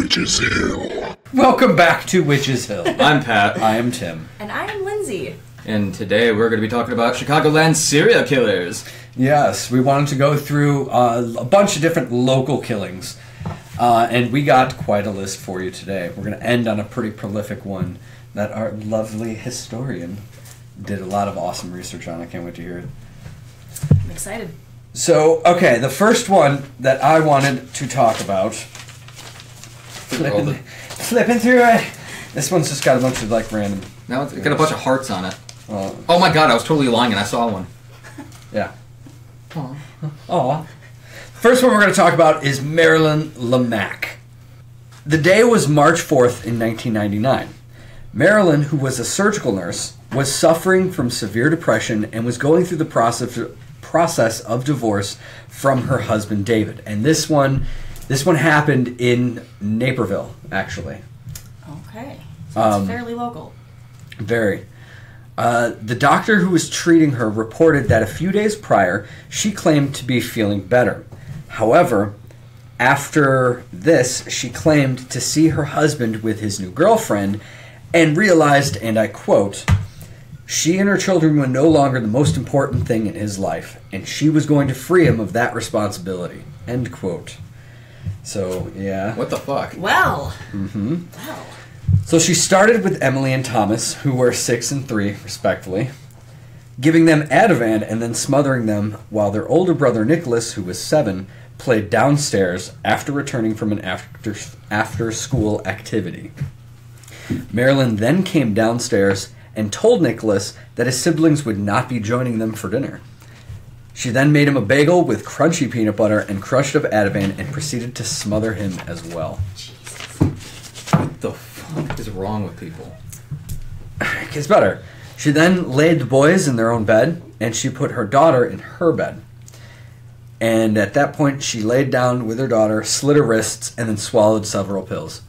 Witches Hill. Welcome back to Witches Hill. I'm Pat. I am Tim. And I am Lindsay. And today we're going to be talking about Chicagoland serial killers. Yes, we wanted to go through a bunch of different local killings. And we got quite a list for you today. We're going to end on a pretty prolific one that our lovely historian did a lot of awesome research on. I can't wait to hear it. I'm excited. So, okay, the first one that I wanted to talk about, flipping through it. This one's just got a bunch of like random. Now it's got a bunch of hearts on it. Oh my god, I was totally lying and I saw one. Yeah. Aw. First one we're going to talk about is Marilyn Lamack. The day was March 4th in 1999. Marilyn, who was a surgical nurse, was suffering from severe depression and was going through the process of divorce from her husband David. And this one happened in Naperville, actually. Okay. So it's fairly local. Very. The doctor who was treating her reported that a few days prior, she claimed to be feeling better. However, after this, she claimed to see her husband with his new girlfriend and realized, and I quote, she and her children were no longer the most important thing in his life, and she was going to free him of that responsibility. End quote. So, yeah. What the fuck? Well. Mm-hmm. Wow. So she started with Emily and Thomas, who were 6 and 3, respectively, giving them Ativan and then smothering them while their older brother Nicholas, who was 7, played downstairs after returning from an after-school activity. Marilyn then came downstairs and told Nicholas that his siblings would not be joining them for dinner. She then made him a bagel with crunchy peanut butter and crushed up Ativan and proceeded to smother him as well. Jesus. What the fuck is wrong with people? It gets better. She then laid the boys in their own bed, and she put her daughter in her bed. And at that point, she laid down with her daughter, slit her wrists, and then swallowed several pills.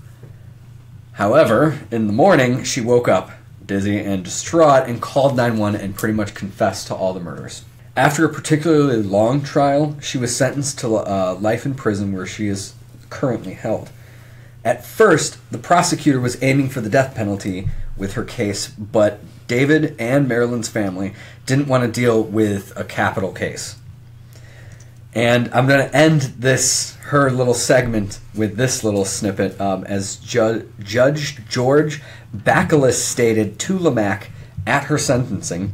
However, in the morning, she woke up, dizzy and distraught, and called 911 and pretty much confessed to all the murders. After a particularly long trial, she was sentenced to life in prison where she is currently held. At first, the prosecutor was aiming for the death penalty with her case, but David and Marilyn's family didn't want to deal with a capital case. And I'm going to end her little segment with this little snippet as Judge George Bacalus stated to Lamack at her sentencing,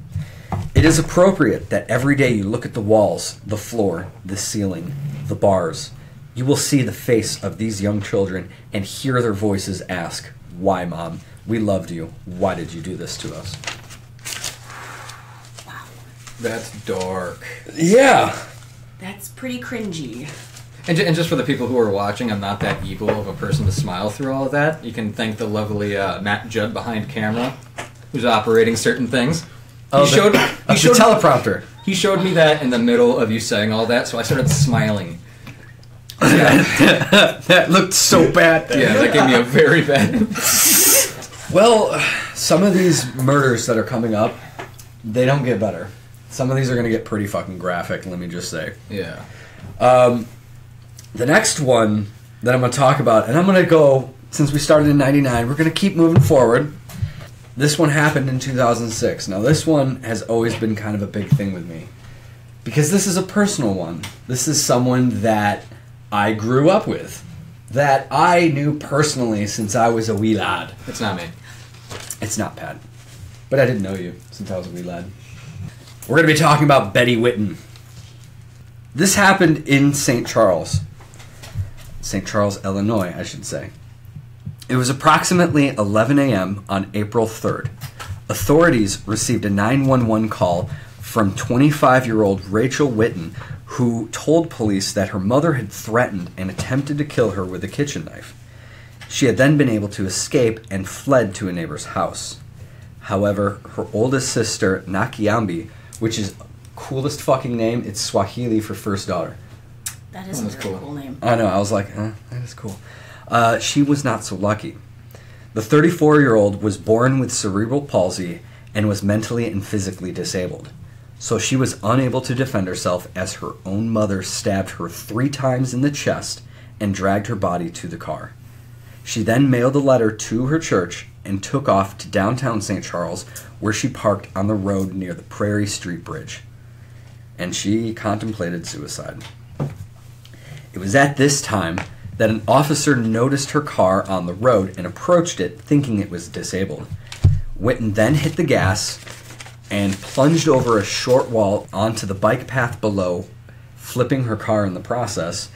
"It is appropriate that every day you look at the walls, the floor, the ceiling, the bars. You will see the face of these young children and hear their voices ask, 'Why, Mom? We loved you. Why did you do this to us?'" Wow. That's dark. Yeah. That's pretty cringy. And just for the people who are watching, I'm not that evil of a person to smile through all of that. You can thank the lovely Matt Judd behind camera, who's operating certain things. He showed teleprompter. He showed me that in the middle of you saying all that, so I started smiling. That looked so bad. Yeah, that gave me a very bad... Well, some of these murders that are coming up, they don't get better. Some of these are going to get pretty fucking graphic, let me just say. Yeah. The next one that I'm going to talk about, and I'm going to go, since we started in 99, we're going to keep moving forward. This one happened in 2006. Now, this one has always been kind of a big thing with me. Because this is a personal one. This is someone that I grew up with. That I knew personally since I was a wee lad. It's not me. It's not Pat. But I didn't know you since I was a wee lad. We're going to be talking about Betty Whitten. This happened in St. Charles, Illinois, I should say. It was approximately 11 a.m. on April 3rd. Authorities received a 911 call from 25-year-old Rachel Whitten, who told police that her mother had threatened and attempted to kill her with a kitchen knife. She had then been able to escape and fled to a neighbor's house. However, her oldest sister, Nakiambi, which is coolest fucking name, it's Swahili for first daughter. That is a very cool name. I know, I was like, that is cool. She was not so lucky. The 34-year-old was born with cerebral palsy and was mentally and physically disabled. So she was unable to defend herself as her own mother stabbed her 3 times in the chest and dragged her body to the car. She then mailed a letter to her church and took off to downtown St. Charles, where she parked on the road near the Prairie Street Bridge. And she contemplated suicide. It was at this time that an officer noticed her car on the road and approached it, thinking it was disabled. Witten then hit the gas and plunged over a short wall onto the bike path below, flipping her car in the process,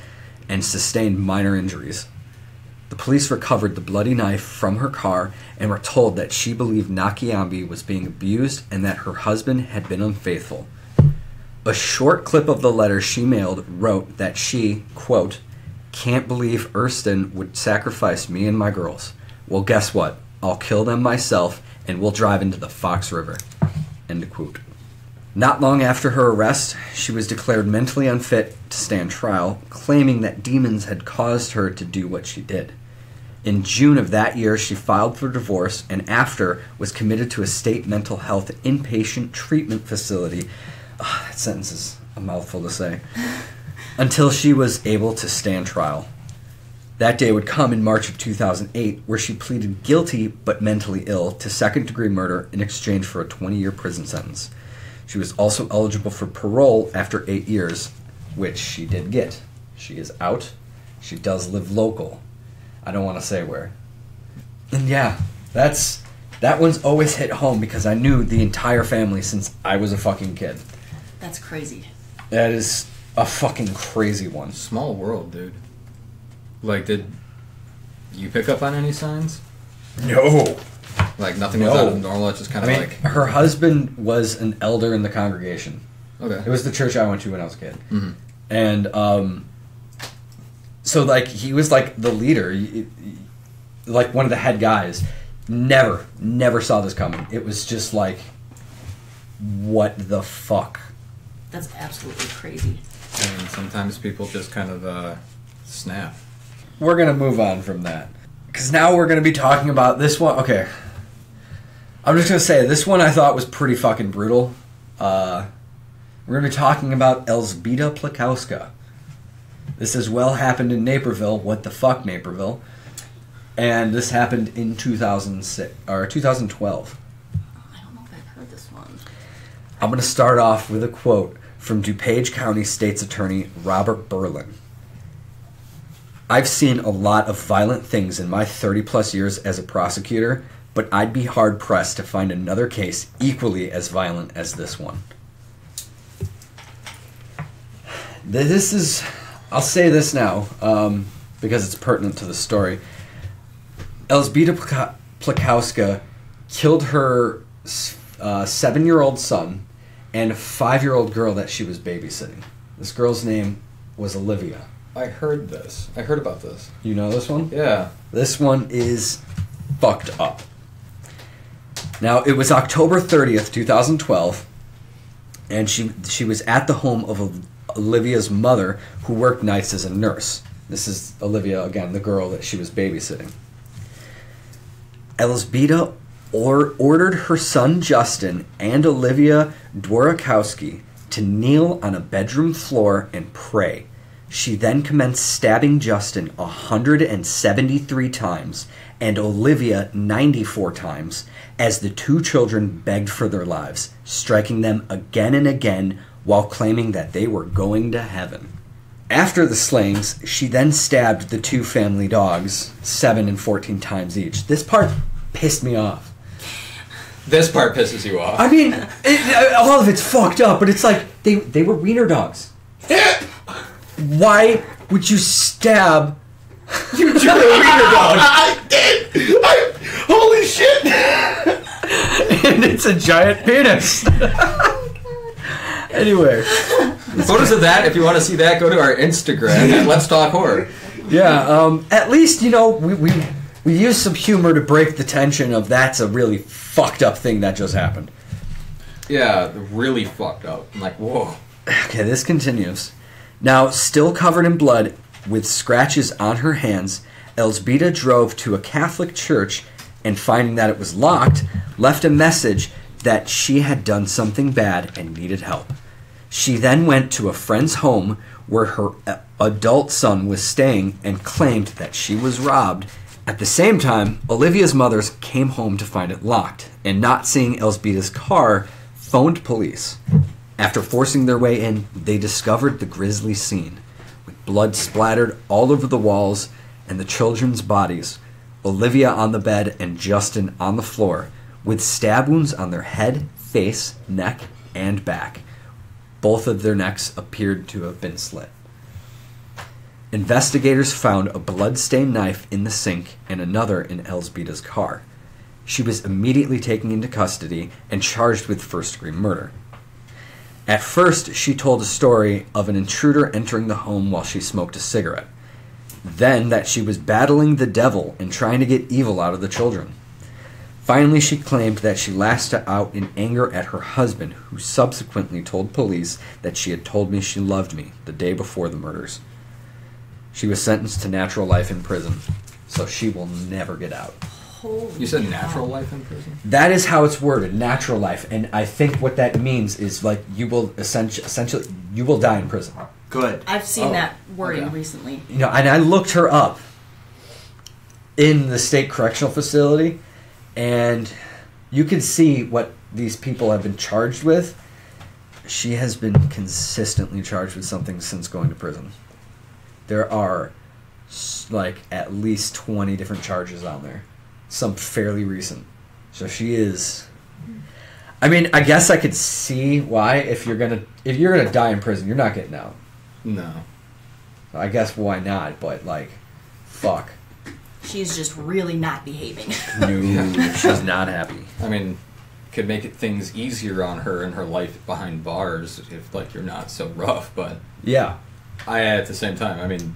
and sustained minor injuries. The police recovered the bloody knife from her car and were told that she believed Nakayambi was being abused and that her husband had been unfaithful. A short clip of the letter she mailed wrote that she, quote, "Can't believe Erston would sacrifice me and my girls. Well, guess what? I'll kill them myself and we'll drive into the Fox River." End quote. Not long after her arrest, she was declared mentally unfit to stand trial, claiming that demons had caused her to do what she did. In June of that year, she filed for divorce and after was committed to a state mental health inpatient treatment facility. That sentence is a mouthful to say. Until she was able to stand trial. That day would come in March of 2008, where she pleaded guilty but mentally ill to second-degree murder in exchange for a 20-year prison sentence. She was also eligible for parole after 8 years, which she did get. She is out. She does live local. I don't want to say where. And yeah, that one's always hit home because I knew the entire family since I was a fucking kid. That's crazy. That is a fucking crazy one. Small world, dude. Like, did you pick up on any signs? No. Like, nothing was out of normal, it's just kind of like... Her husband was an elder in the congregation. Okay. It was the church I went to when I was a kid. Mm-hmm. And, so, like, he was, like, the leader, like, one of the head guys. Never saw this coming. It was just like, what the fuck? That's absolutely crazy. I mean, sometimes people just kind of, snap. We're going to move on from that. Because now we're going to be talking about this one. Okay. I'm just going to say, this one I thought was pretty fucking brutal. We're going to be talking about Elżbieta Plakowska. This as well happened in Naperville. What the fuck, Naperville? And this happened in 2012. I don't know if I've heard this one. I'm going to start off with a quote from DuPage County State's Attorney Robert Berlin. "I've seen a lot of violent things in my 30-plus years as a prosecutor, but I'd be hard-pressed to find another case equally as violent as this one." This is... I'll say this now, because it's pertinent to the story. Elżbieta Plakowska killed her 7-year-old son and a 5-year-old girl that she was babysitting. This girl's name was Olivia. I heard this. I heard about this. You know this one? Yeah. This one is fucked up. Now, it was October 30th, 2012, and she was at the home of Olivia's mother, who worked nights as a nurse. This is Olivia, again, the girl that she was babysitting. Elżbieta ordered her son Justin and Olivia Dworakowski to kneel on a bedroom floor and pray. She then commenced stabbing Justin 173 times and Olivia 94 times as the two children begged for their lives, striking them again and again while claiming that they were going to heaven. After the slayings, she then stabbed the two family dogs 7 and 14 times each. This part pissed me off. This part pisses you off. I mean, all of it's fucked up, but it's like, they were wiener dogs. Why would you stab you wiener dog? I did! Holy shit! And it's a giant penis. Anyway. Photos of that, if you want to see that, go to our Instagram at Let's Talk Horror. Yeah, at least, you know, we use some humor to break the tension of that's a really fucked up thing that just happened. Yeah, really fucked up. I'm like, whoa. Okay, this continues. Now, still covered in blood, with scratches on her hands, Elżbieta drove to a Catholic church and, finding that it was locked, left a message that she had done something bad and needed help. She then went to a friend's home where her adult son was staying and claimed that she was robbed At the same time, Olivia's mothers came home to find it locked, and not seeing Elzbieta's car, phoned police. After forcing their way in, they discovered the grisly scene, with blood splattered all over the walls and the children's bodies, Olivia on the bed and Justin on the floor, with stab wounds on their head, face, neck, and back. Both of their necks appeared to have been slit. Investigators found a blood-stained knife in the sink and another in Elzbieta's car. She was immediately taken into custody and charged with first-degree murder. At first, she told a story of an intruder entering the home while she smoked a cigarette. Then that she was battling the devil and trying to get evil out of the children. Finally, she claimed that she lashed out in anger at her husband, who subsequently told police that she had told me she loved me the day before the murders. She was sentenced to natural life in prison, so she will never get out. Holy You said cow. natural life in prison? That is how it's worded, natural life, and I think what that means is like you will essentially you will die in prison. Good. I've seen Oh, that wording okay. recently. You know, and I looked her up in the state correctional facility, and you can see what these people have been charged with. She has been consistently charged with something since going to prison. There are like at least 20 different charges on there, some fairly recent. So she is. I mean, I guess I could see why if you're gonna die in prison, you're not getting out. No. I guess why not? But like, fuck. She's just really not behaving. No, she's not happy. I mean, could make it things easier on her in her life behind bars if, like, you're not so rough, but Yeah. at the same time, I mean,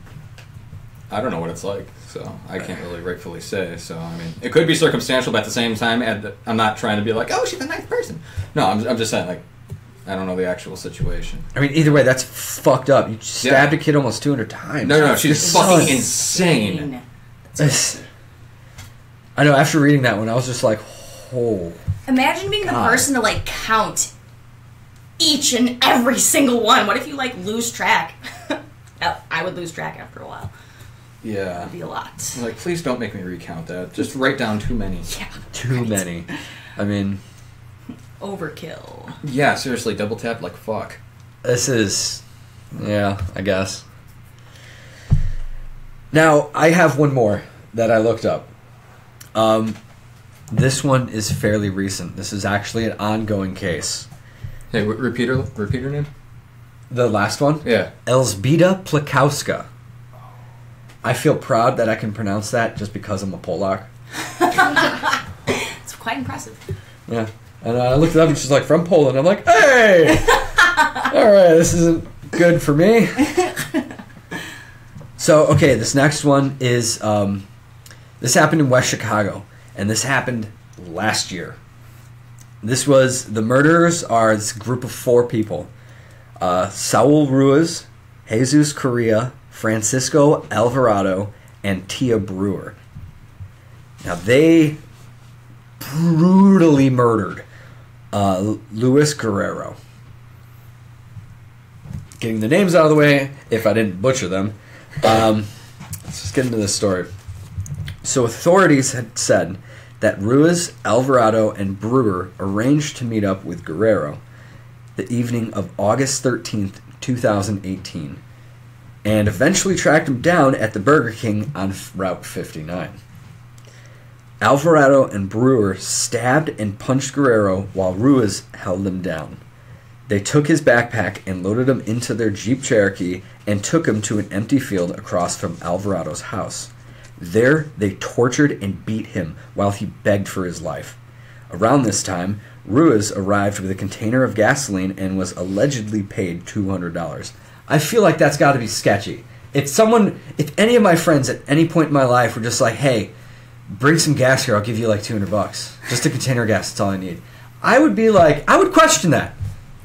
I don't know what it's like, so I can't really rightfully say. So, I mean, it could be circumstantial, but at the same time, I'm not trying to be like, oh, she's a nice person. No, I'm just saying, like, I don't know the actual situation. I mean, either way, that's fucked up. You stabbed a kid almost 200 times. No, she's It's fucking so- insane. It's- I know, after reading that one, I was just like, oh. Imagine being the God. person to, like, count each and every single one. What if you, like, lose track? I would lose track after a while. Yeah. It'd be a lot. Like, please don't make me recount that. Just write down too many. Yeah. Too right. many. I mean, Overkill. Yeah, seriously, double tap like fuck. this is... Yeah, I guess. Now, I have one more that I looked up. This one is fairly recent. This is actually an ongoing case. Hey, repeat her name? The last one? Yeah. Elzbieta Plakowska. I feel proud that I can pronounce that just because I'm a Polak. It's quite impressive. Yeah. And I looked it up and she's like, from Poland. I'm like, hey! Alright, this isn't good for me. So, okay, this next one is, this happened in West Chicago. And this happened last year. The murderers are this group of 4 people. Saul Ruiz, Jesus Correa, Francisco Alvarado, and Tia Brewer. Now, they brutally murdered Luis Guerrero. Getting the names out of the way, if I didn't butcher them. Let's just get into this story. So authorities had said that Ruiz, Alvarado, and Brewer arranged to meet up with Guerrero the evening of August 13th, 2018, and eventually tracked him down at the Burger King on Route 59. Alvarado and Brewer stabbed and punched Guerrero while Ruiz held him down. They took his backpack and loaded him into their Jeep Cherokee and took him to an empty field across from Alvarado's house. There, they tortured and beat him while he begged for his life. Around this time, Ruiz arrived with a container of gasoline and was allegedly paid $200. I feel like that's got to be sketchy. If any of my friends at any point in my life were just like, hey, bring some gas here, I'll give you like $200. Just a container of gas, that's all I need. I would be like, I would question that.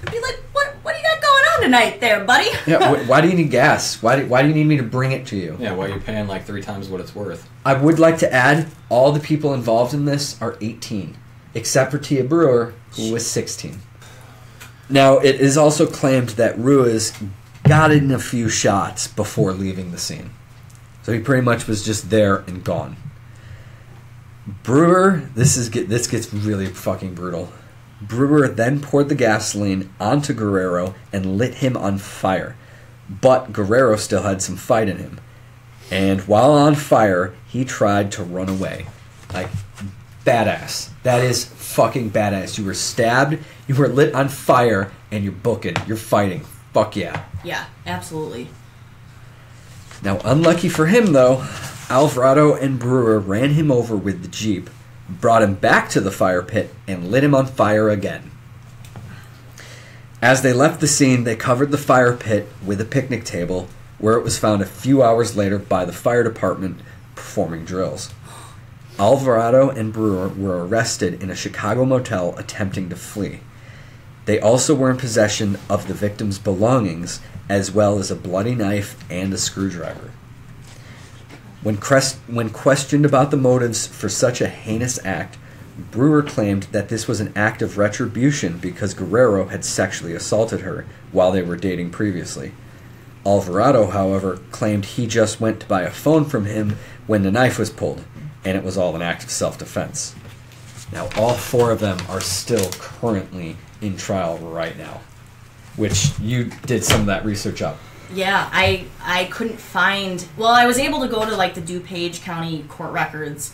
I'd be like, what do you got going on tonight there, buddy? Yeah, why do you need gas? Why do you need me to bring it to you? Yeah, why are you paying like 3 times what it's worth? I would like to add, all the people involved in this are 18, except for Tia Brewer, who was 16. Now, it is also claimed that Ruiz got in a few shots before leaving the scene. So he pretty much was just there and gone. Brewer, this gets really fucking brutal. Brewer then poured the gasoline onto Guerrero and lit him on fire. But Guerrero still had some fight in him. And while on fire, he tried to run away. Like, badass. That is fucking badass. You were stabbed, you were lit on fire, and you're booking. You're fighting. Fuck yeah. Yeah, absolutely. Now, unlucky for him, though, Alvarado and Brewer ran him over with the Jeep, brought him back to the fire pit, and lit him on fire again. As they left the scene, they covered the fire pit with a picnic table, where it was found a few hours later by the fire department performing drills. Alvarado and Brewer were arrested in a Chicago motel attempting to flee. They also were in possession of the victim's belongings, as well as a bloody knife and a screwdriver. When questioned about the motives for such a heinous act, Brewer claimed that this was an act of retribution because Guerrero had sexually assaulted her while they were dating previously. Alvarado, however, claimed he just went to buy a phone from him when the knife was pulled, and it was all an act of self-defense. Now, all four of them are still currently in trial right now, which you did some of that research up. Yeah, I couldn't find... Well, I was able to go to, like, the DuPage County court records,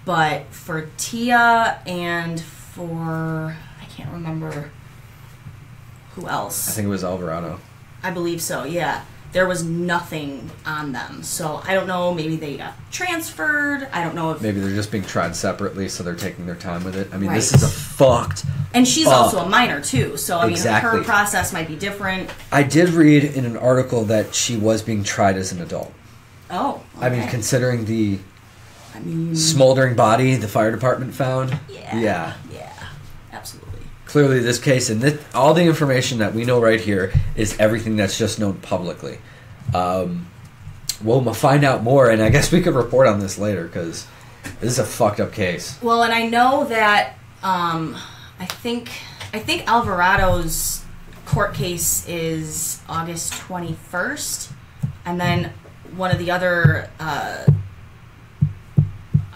but for Tia and for... I can't remember who else. I think it was Alvarado. I believe so, yeah. There was nothing on them. So I don't know, maybe they got transferred. I don't know if... Maybe they're just being tried separately, so they're taking their time with it. I mean, Right. This is a fucked... And she's also a minor, too. So, I mean, Exactly. her process might be different. I did read in an article that she was being tried as an adult. Oh, okay. I mean, considering the I mean... smoldering body the fire department found. Yeah. Yeah, absolutely. Clearly, this case and all the information that we know right here is everything that's just known publicly. We'll find out more, and I guess we could report on this later because this is a fucked up case. Well, and I know that I think Alvarado's court case is August 21st, and then one of the other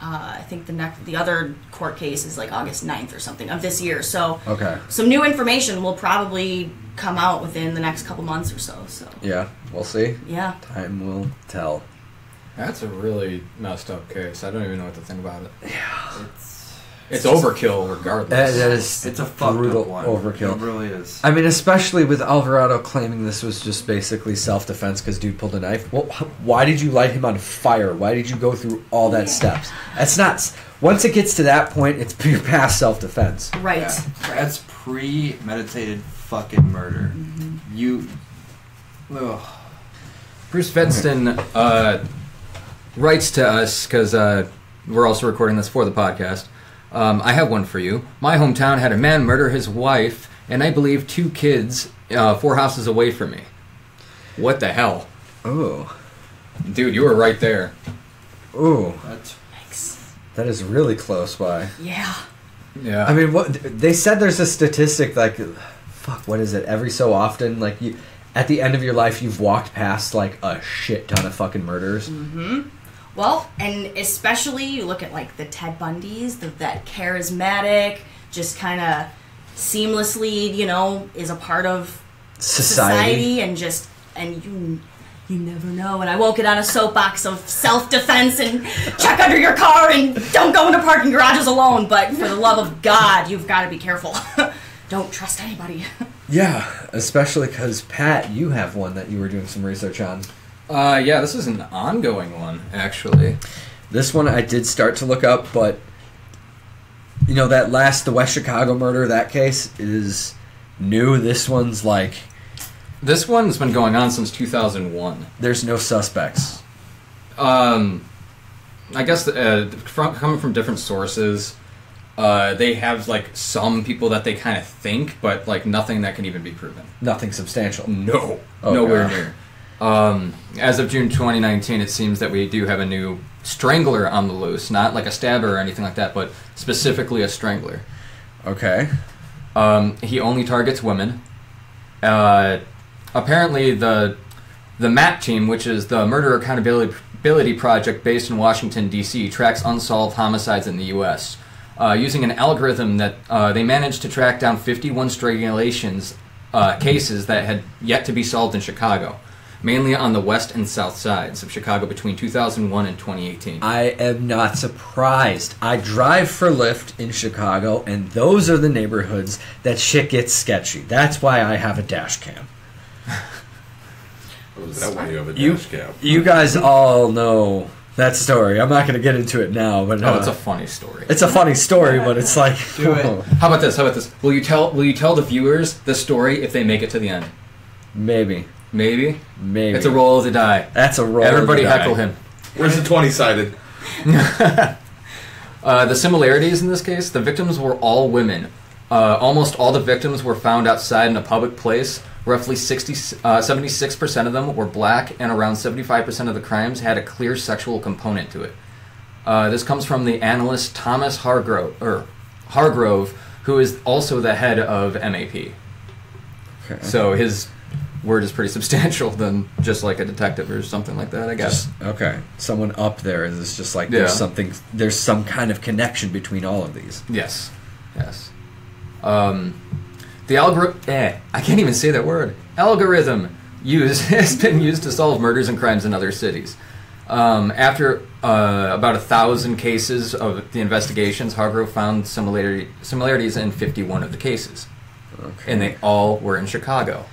I think the other court case is like August 9th or something of this year. So Okay. some new information will probably come out within the next couple months or so. So Yeah, we'll see. yeah. Time will tell. That's a really messed up case. I don't even know what to think about it. Yeah. It's overkill regardless. That is It's a fucked brutal up one. overkill. It really is. I mean, especially with Alvarado claiming this was just basically self-defense because dude pulled a knife. Well, why did you light him on fire? Why did you go through all that steps? That's not... Once it gets to that point, it's you're past self-defense. Right. Yeah. Right. That's premeditated fucking murder. Mm-hmm. You. Ugh. Bruce Vedston writes to us, because we're also recording this for the podcast. I have one for you. My hometown had a man murder his wife, and I believe 2 kids 4 houses away from me. What the hell? Oh. Dude, you were right there. Ooh. That's Yikes. That is really close by. Yeah. Yeah. I mean, what they said there's a statistic like, fuck, what is it? Every so often, like you, at the end of your life, you've walked past like a shit ton of fucking murders. Mm-hmm. Well, and especially you look at like the Ted Bundys, that charismatic, just kind of seamlessly, is a part of society and you never know. And I won't get on a soapbox of self-defense and check under your car and don't go into parking garages alone. But for the love of God, you've got to be careful. Don't trust anybody. Yeah, especially because Pat, you have one that you were doing some research on. Yeah, this is an ongoing one, actually. This one I did start to look up, but the West Chicago murder, that case is new. This one's like This one's been going on since 2001. there's no suspects. I guess coming from different sources, they have like some people that they kind of think, but like nothing that can even be proven. Nothing substantial. No, Oh, nowhere God. near. As of June 2019, it seems that we do have a new strangler on the loose. Not like a stabber or anything like that, but specifically a strangler. Okay. He only targets women. Apparently, the MAP team, which is the Murder Accountability Traceability Project based in Washington, D.C. tracks unsolved homicides in the U.S. Using an algorithm that they managed to track down 51 strangulations cases that had yet to be solved in Chicago, mainly on the west and south sides of Chicago between 2001 and 2018. I am not surprised. I drive for Lyft in Chicago, and those are the neighborhoods that shit gets sketchy. That's why I have a dash cam. Oh, is that why you have a dash cam? You guys all know that story. I'm not going to get into it now, but it's a funny story. It's a funny story, but it's like, Do it. How about this? Will you tell the viewers the story if they make it to the end? Maybe. Maybe. It's a roll of the die. That's a roll. Everybody of the die. heckle him. Where's the 20-sided? The similarities in this case, the victims were all women. Almost all the victims were found outside in a public place. Roughly 76% of them were black, and around 75% of the crimes had a clear sexual component to it. This comes from the analyst Thomas Hargrove, who is also the head of MAP. Okay. So his word is pretty substantial than just like a detective or something like that, I guess. Okay. Someone up there is just like, Yeah. there's some kind of connection between all of these. Yes. The I can't even say that word. Algorithm has been used to solve murders and crimes in other cities. After about 1,000 cases of the investigations, Hargrove found similarities in 51 of the cases. Okay. And they all were in Chicago.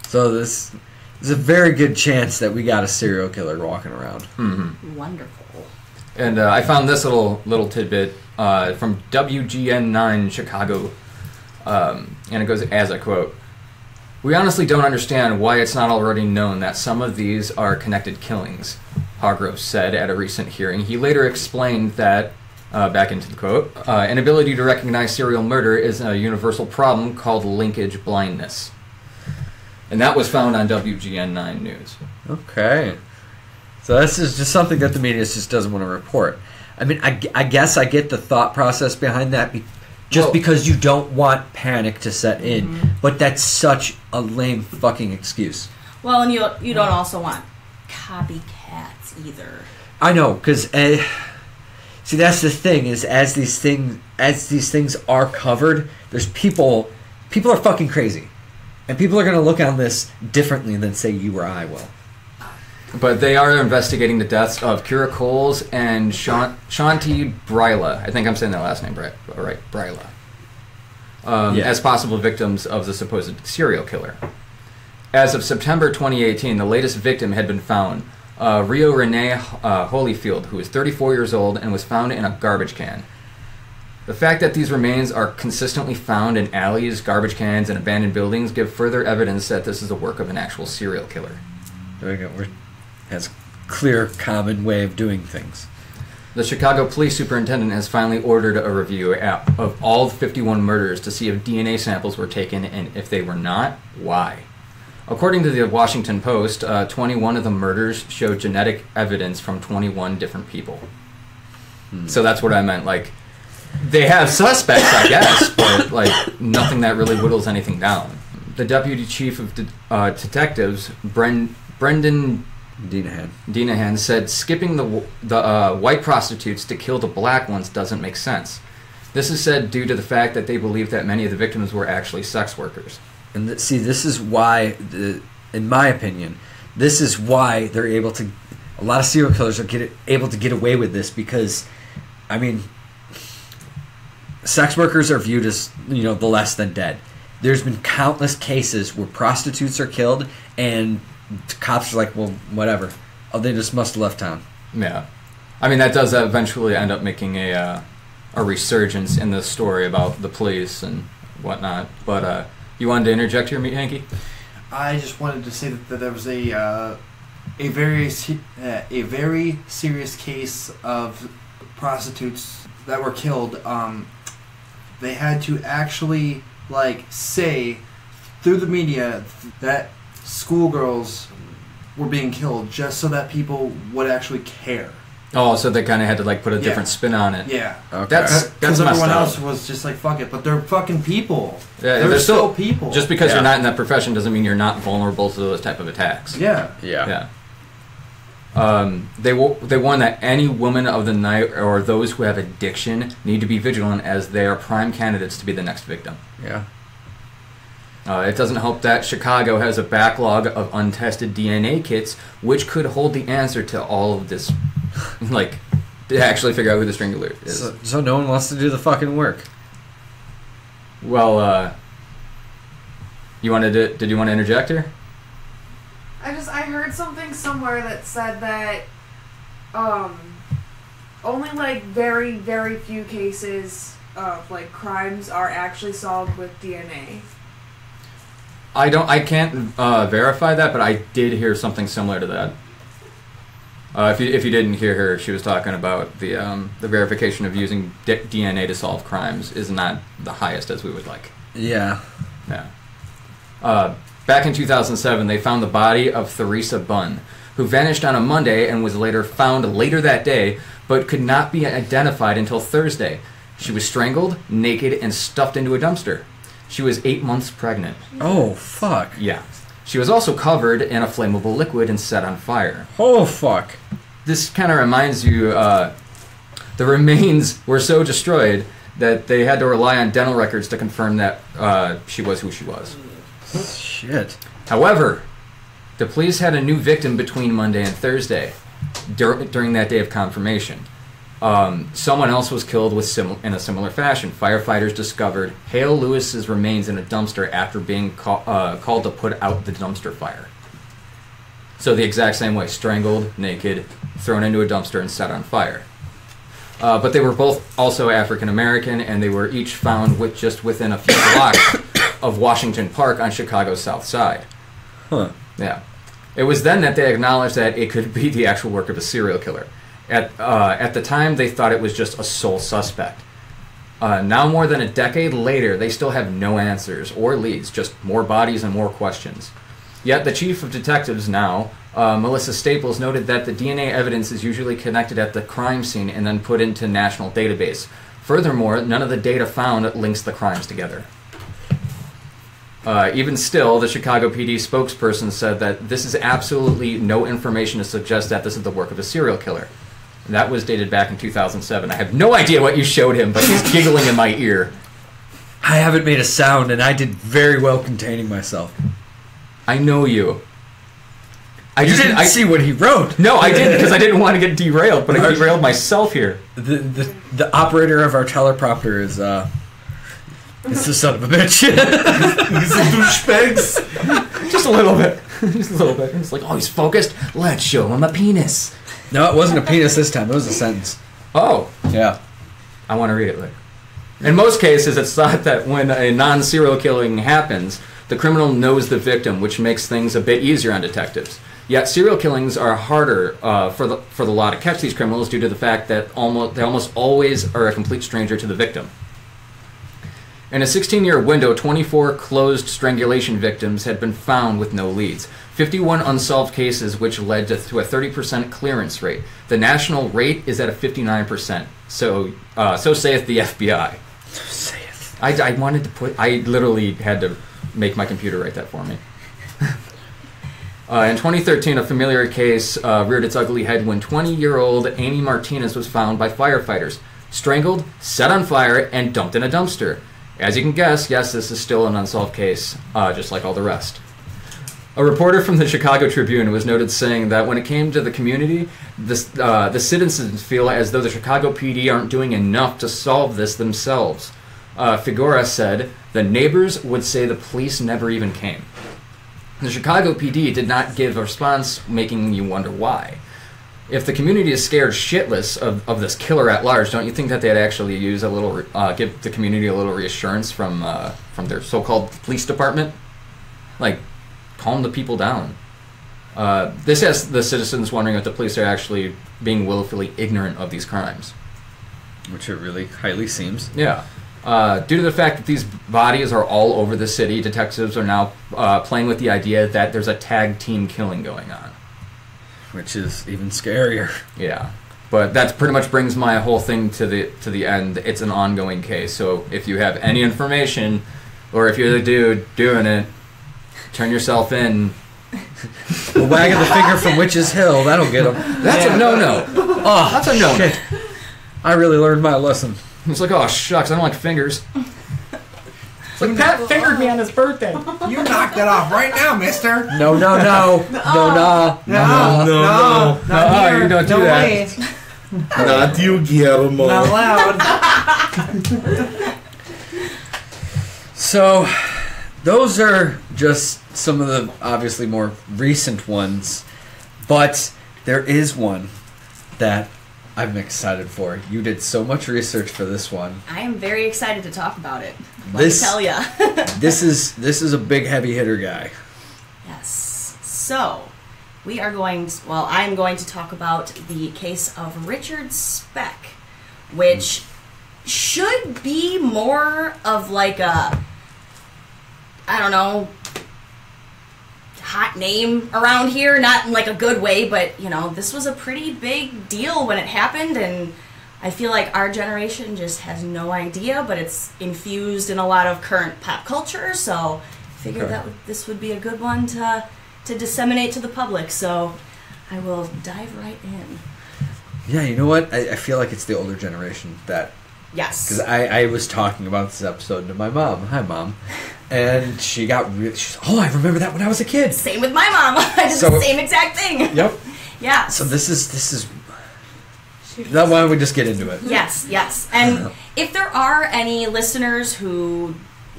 So there's a very good chance that we got a serial killer walking around. Mm-hmm. Wonderful. And I found this little tidbit from WGN9 Chicago, and it goes as I quote, "We honestly don't understand why it's not already known that some of these are connected killings," Hargrove said at a recent hearing. He later explained that, back into the quote, "Inability to recognize serial murder is a universal problem called linkage blindness." And that was found on WGN9 News. Okay. So this is just something that the media just doesn't want to report. I mean, I guess I get the thought process behind that, because you don't want panic to set in. Mm-hmm. But that's such a lame fucking excuse. Well, and you don't also want copycats either. I know, because see, that's the thing is as these things are covered, there's people are fucking crazy, and people are going to look on this differently than say you or I will. But they are investigating the deaths of Kira Coles and Shanti Bryla. I think I'm saying that last name right. Bryla. As possible victims of the supposed serial killer. As of September 2018, the latest victim had been found. Rio Renee Holyfield, who is 34 years old and was found in a garbage can. The fact that these remains are consistently found in alleys, garbage cans, and abandoned buildings give further evidence that this is the work of an actual serial killer. There we go. Has clear, common way of doing things. The Chicago police superintendent has finally ordered a review of all 51 murders to see if DNA samples were taken, and if they were not, why. According to the Washington Post, 21 of the murders showed genetic evidence from 21 different people. So that's what I meant. Like, they have suspects, I guess, but like nothing that really whittles anything down. The deputy chief of detectives, Brendan Dinahan said skipping the white prostitutes to kill the black ones doesn't make sense. This is said due to the fact that they believe that many of the victims were actually sex workers. And see, this is why, in my opinion, this is why they're able to. A lot of serial killers are able to get away with this because, I mean, sex workers are viewed as the less than dead. There's been countless cases where prostitutes are killed and cops are like, well, whatever. Oh, they just must have left town. Yeah. I mean, that does eventually end up making a resurgence in the story about the police and whatnot. But you wanted to interject here, Hanky? I just wanted to say that there was a very serious case of prostitutes that were killed. They had to actually say through the media that schoolgirls were being killed just so that people would actually care. Oh, so they kind of had to put a different spin on it. Yeah. Okay. That's Because everyone messed up. else was just like, fuck it. But they're fucking people. Yeah, they're still people. Just because you're not in that profession doesn't mean you're not vulnerable to those type of attacks. Yeah. Yeah. They warn that any woman of the night or those who have addiction need to be vigilant, as they are prime candidates to be the next victim. Yeah. It doesn't help that Chicago has a backlog of untested DNA kits, which could hold the answer to all of this, like, to actually figure out who the strangler is. So no one wants to do the fucking work. Well, did you want to interject here? I heard something somewhere that said that only like very, very few cases of like crimes are actually solved with DNA. I can't verify that, but I did hear something similar to that. If you didn't hear her, she was talking about the verification of using DNA to solve crimes is not the highest as we would like. Yeah. Yeah. Back in 2007, they found the body of Theresa Bunn, who vanished on a Monday and was later found later that day, but could not be identified until Thursday. She was strangled, naked, and stuffed into a dumpster. She was 8 months pregnant. Oh, fuck. Yeah. She was also covered in a flammable liquid and set on fire. Oh, fuck. This kind of reminds you, the remains were so destroyed that they had to rely on dental records to confirm that she was who she was. Shit. However, the police had a new victim between Monday and Thursday during that day of confirmation. Someone else was killed in a similar fashion. Firefighters discovered Hale Lewis's remains in a dumpster after being called to put out the dumpster fire. So the exact same way, strangled, naked, thrown into a dumpster and set on fire. But they were both also African American, and they were each found just within a few blocks of Washington Park on Chicago's South Side. Huh. Yeah. It was then that they acknowledged that it could be the actual work of a serial killer. At the time, they thought it was just a sole suspect. Now, more than a decade later, they still have no answers or leads, just more bodies and more questions. Yet the chief of detectives now, Melissa Staples, noted that the DNA evidence is usually connected at the crime scene and then put into national database. Furthermore, none of the data found links the crimes together. Even still, the Chicago PD spokesperson said that this is absolutely no information to suggest that this is the work of a serial killer. That was dated back in 2007. I have no idea what you showed him, but he's giggling in my ear. I haven't made a sound, and I did very well containing myself. I know you. You didn't see what he wrote. No, I didn't, because I didn't want to get derailed, but I derailed myself here. The operator of our teleprompter is the son of a bitch. He's a douchebags. Just a little bit. Just a little bit. It's like, oh, he's focused? Let's show him a penis. No, it wasn't a penis this time. It was a sentence. Oh. Yeah. I want to read it later. In most cases, it's thought that when a non-serial killing happens, the criminal knows the victim, which makes things a bit easier on detectives. Yet serial killings are harder for the law to catch these criminals due to the fact that they almost always are a complete stranger to the victim. In a 16-year window, 24 closed strangulation victims had been found with no leads. 51 unsolved cases, which led to a 30% clearance rate. The national rate is at a 59%. So saith the FBI. Saith. I wanted to I literally had to make my computer write that for me. In 2013, a familiar case reared its ugly head when 20-year-old Amy Martinez was found by firefighters, strangled, set on fire, and dumped in a dumpster. As you can guess, yes, this is still an unsolved case, just like all the rest. A reporter from the Chicago Tribune was noted saying that when it came to the community, the citizens feel as though the Chicago PD aren't doing enough to solve this themselves. Figura said, the neighbors would say the police never even came. The Chicago PD did not give a response, making you wonder why. If the community is scared shitless of this killer at large, don't you think that they'd actually use give the community a little reassurance from their so-called police department? Like, calm the people down. This has the citizens wondering if the police are actually being willfully ignorant of these crimes. Which it really highly seems. Yeah. Due to the fact that these bodies are all over the city, detectives are now playing with the idea that there's a tag team killing going on. Which is even scarier. Yeah. But that pretty much brings my whole thing to the end. It's an ongoing case. So if you have any information, or if you're the dude doing it, turn yourself in. A wag of the finger from Witch's Hill, that'll get him. That's a no-no. Oh, That's a no-no. shit. I really learned my lesson. It's like, oh, shucks, I don't like fingers. It's like, Pat fingered me on his birthday. You knock that off right now, mister. No. No, you don't do that. way. Not you, Guillermo. Not allowed. So, those are just some of the obviously more recent ones, but there is one that I'm excited for. You did so much research for this one. I am very excited to talk about it. Let This- me tell ya. This is a big heavy hitter guy. Yes. So, I'm going to talk about the case of Richard Speck, which should be more of like a, I don't know, hot name around here, not in like a good way, but this was a pretty big deal when it happened, and I feel like our generation just has no idea, but it's infused in a lot of current pop culture, so I figured this would be a good one to disseminate to the public, so I will dive right in. Yeah, you know what? I feel like it's the older generation that... Yes. Because I was talking about this episode to my mom. Hi, Mom. And she got really... I remember that when I was a kid. Same with my mom. I did the same exact thing. Yep. Yeah. So this is... Now why don't we just get into it? Yes. And if there are any listeners who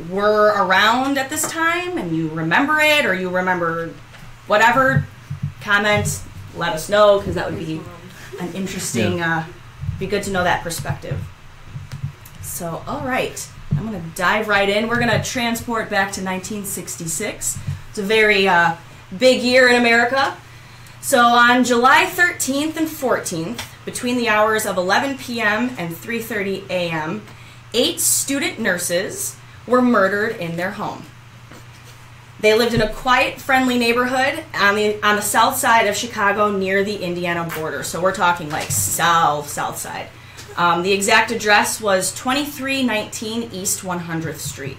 were around at this time and you remember it or you remember whatever, comment, let us know, because that would be an interesting... be good to know that perspective. So, all right. I'm going to dive right in. We're going to transport back to 1966. It's a very big year in America. So on July 13th and 14th, between the hours of 11 p.m. and 3:30 a.m., 8 student nurses were murdered in their home. They lived in a quiet, friendly neighborhood on the south side of Chicago near the Indiana border. So we're talking like south side. The exact address was 2319 East 100th Street.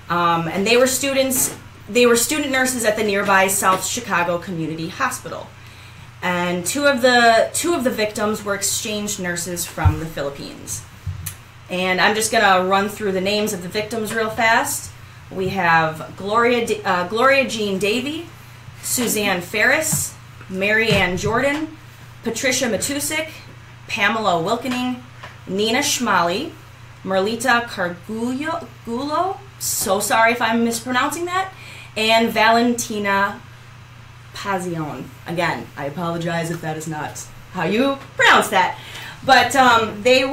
And they were student nurses at the nearby South Chicago Community Hospital. And two of the victims were exchange nurses from the Philippines. And I'm just going to run through the names of the victims real fast. We have Gloria Jean Davy, Suzanne Ferris, Mary Ann Jordan, Patricia Matusik, Pamela Wilkening, Nina Schmally, Merlita Cargulo, so sorry if I'm mispronouncing that, and Valentina Pazione. Again, I apologize if that is not how you pronounce that. But they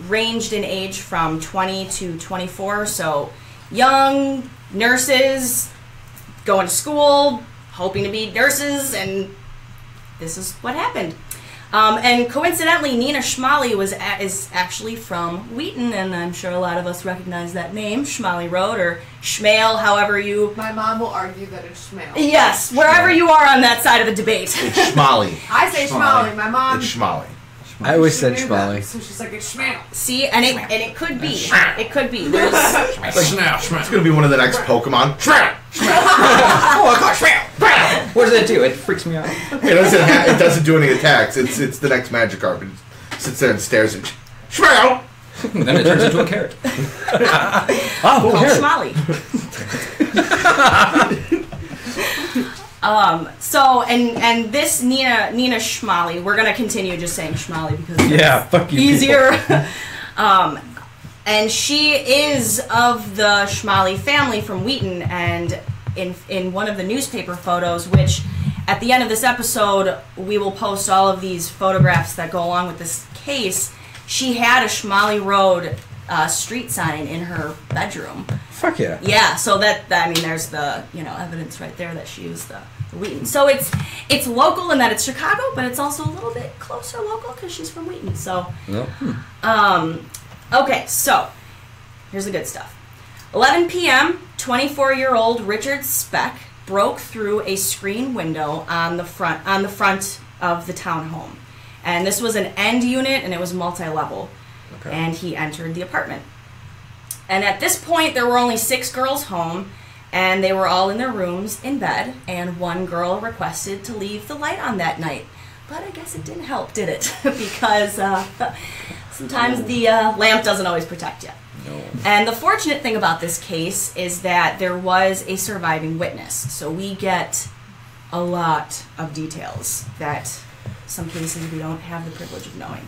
ranged in age from 20 to 24, so young nurses going to school, hoping to be nurses, and this is what happened. And coincidentally, Nina Schmally is actually from Wheaton, and I'm sure a lot of us recognize that name, Schmally Road, or Schmale, however you... My mom will argue that it's Schmale. Yes, wherever you are on that side of the debate. It's Schmally. I say Schmally. My mom... It's Schmally. I always said knew that, Schmally. so she's like, it's Schmale. See, and it could be. It could be. There's... It's going to be one of the next Pokemon. Schmale! Oh, I caught Shmeow! What does it do? It freaks me out. It doesn't do any attacks. It's the next magic carpet. It sits there and stares at you. Schmale! Then it turns into a carrot. Called here. Schmally. So and this Nina Schmally, we're gonna continue just saying Schmally because it's fuck you. easier. And she is of the Schmally family from Wheaton, and in one of the newspaper photos, which at the end of this episode we will post all of these photographs that go along with this case. She had a Schmally Road street sign in her bedroom. Fuck yeah. Yeah, so there's the evidence right there that she used the Wheaton. So it's local in that it's Chicago, but it's also a little bit closer local because she's from Wheaton. So, okay, so here's the good stuff. 11 p.m., 24-year-old Richard Speck broke through a screen window on the front of the townhome, and this was an end unit, and it was multi-level. Okay. And he entered the apartment. And at this point, there were only 6 girls home, And they were all in their rooms in bed, and one girl requested to leave the light on that night. But I guess it didn't help, did it? Because sometimes the lamp doesn't always protect you. No. And the fortunate thing about this case is that there was a surviving witness. So we get a lot of details that some cases we don't have the privilege of knowing.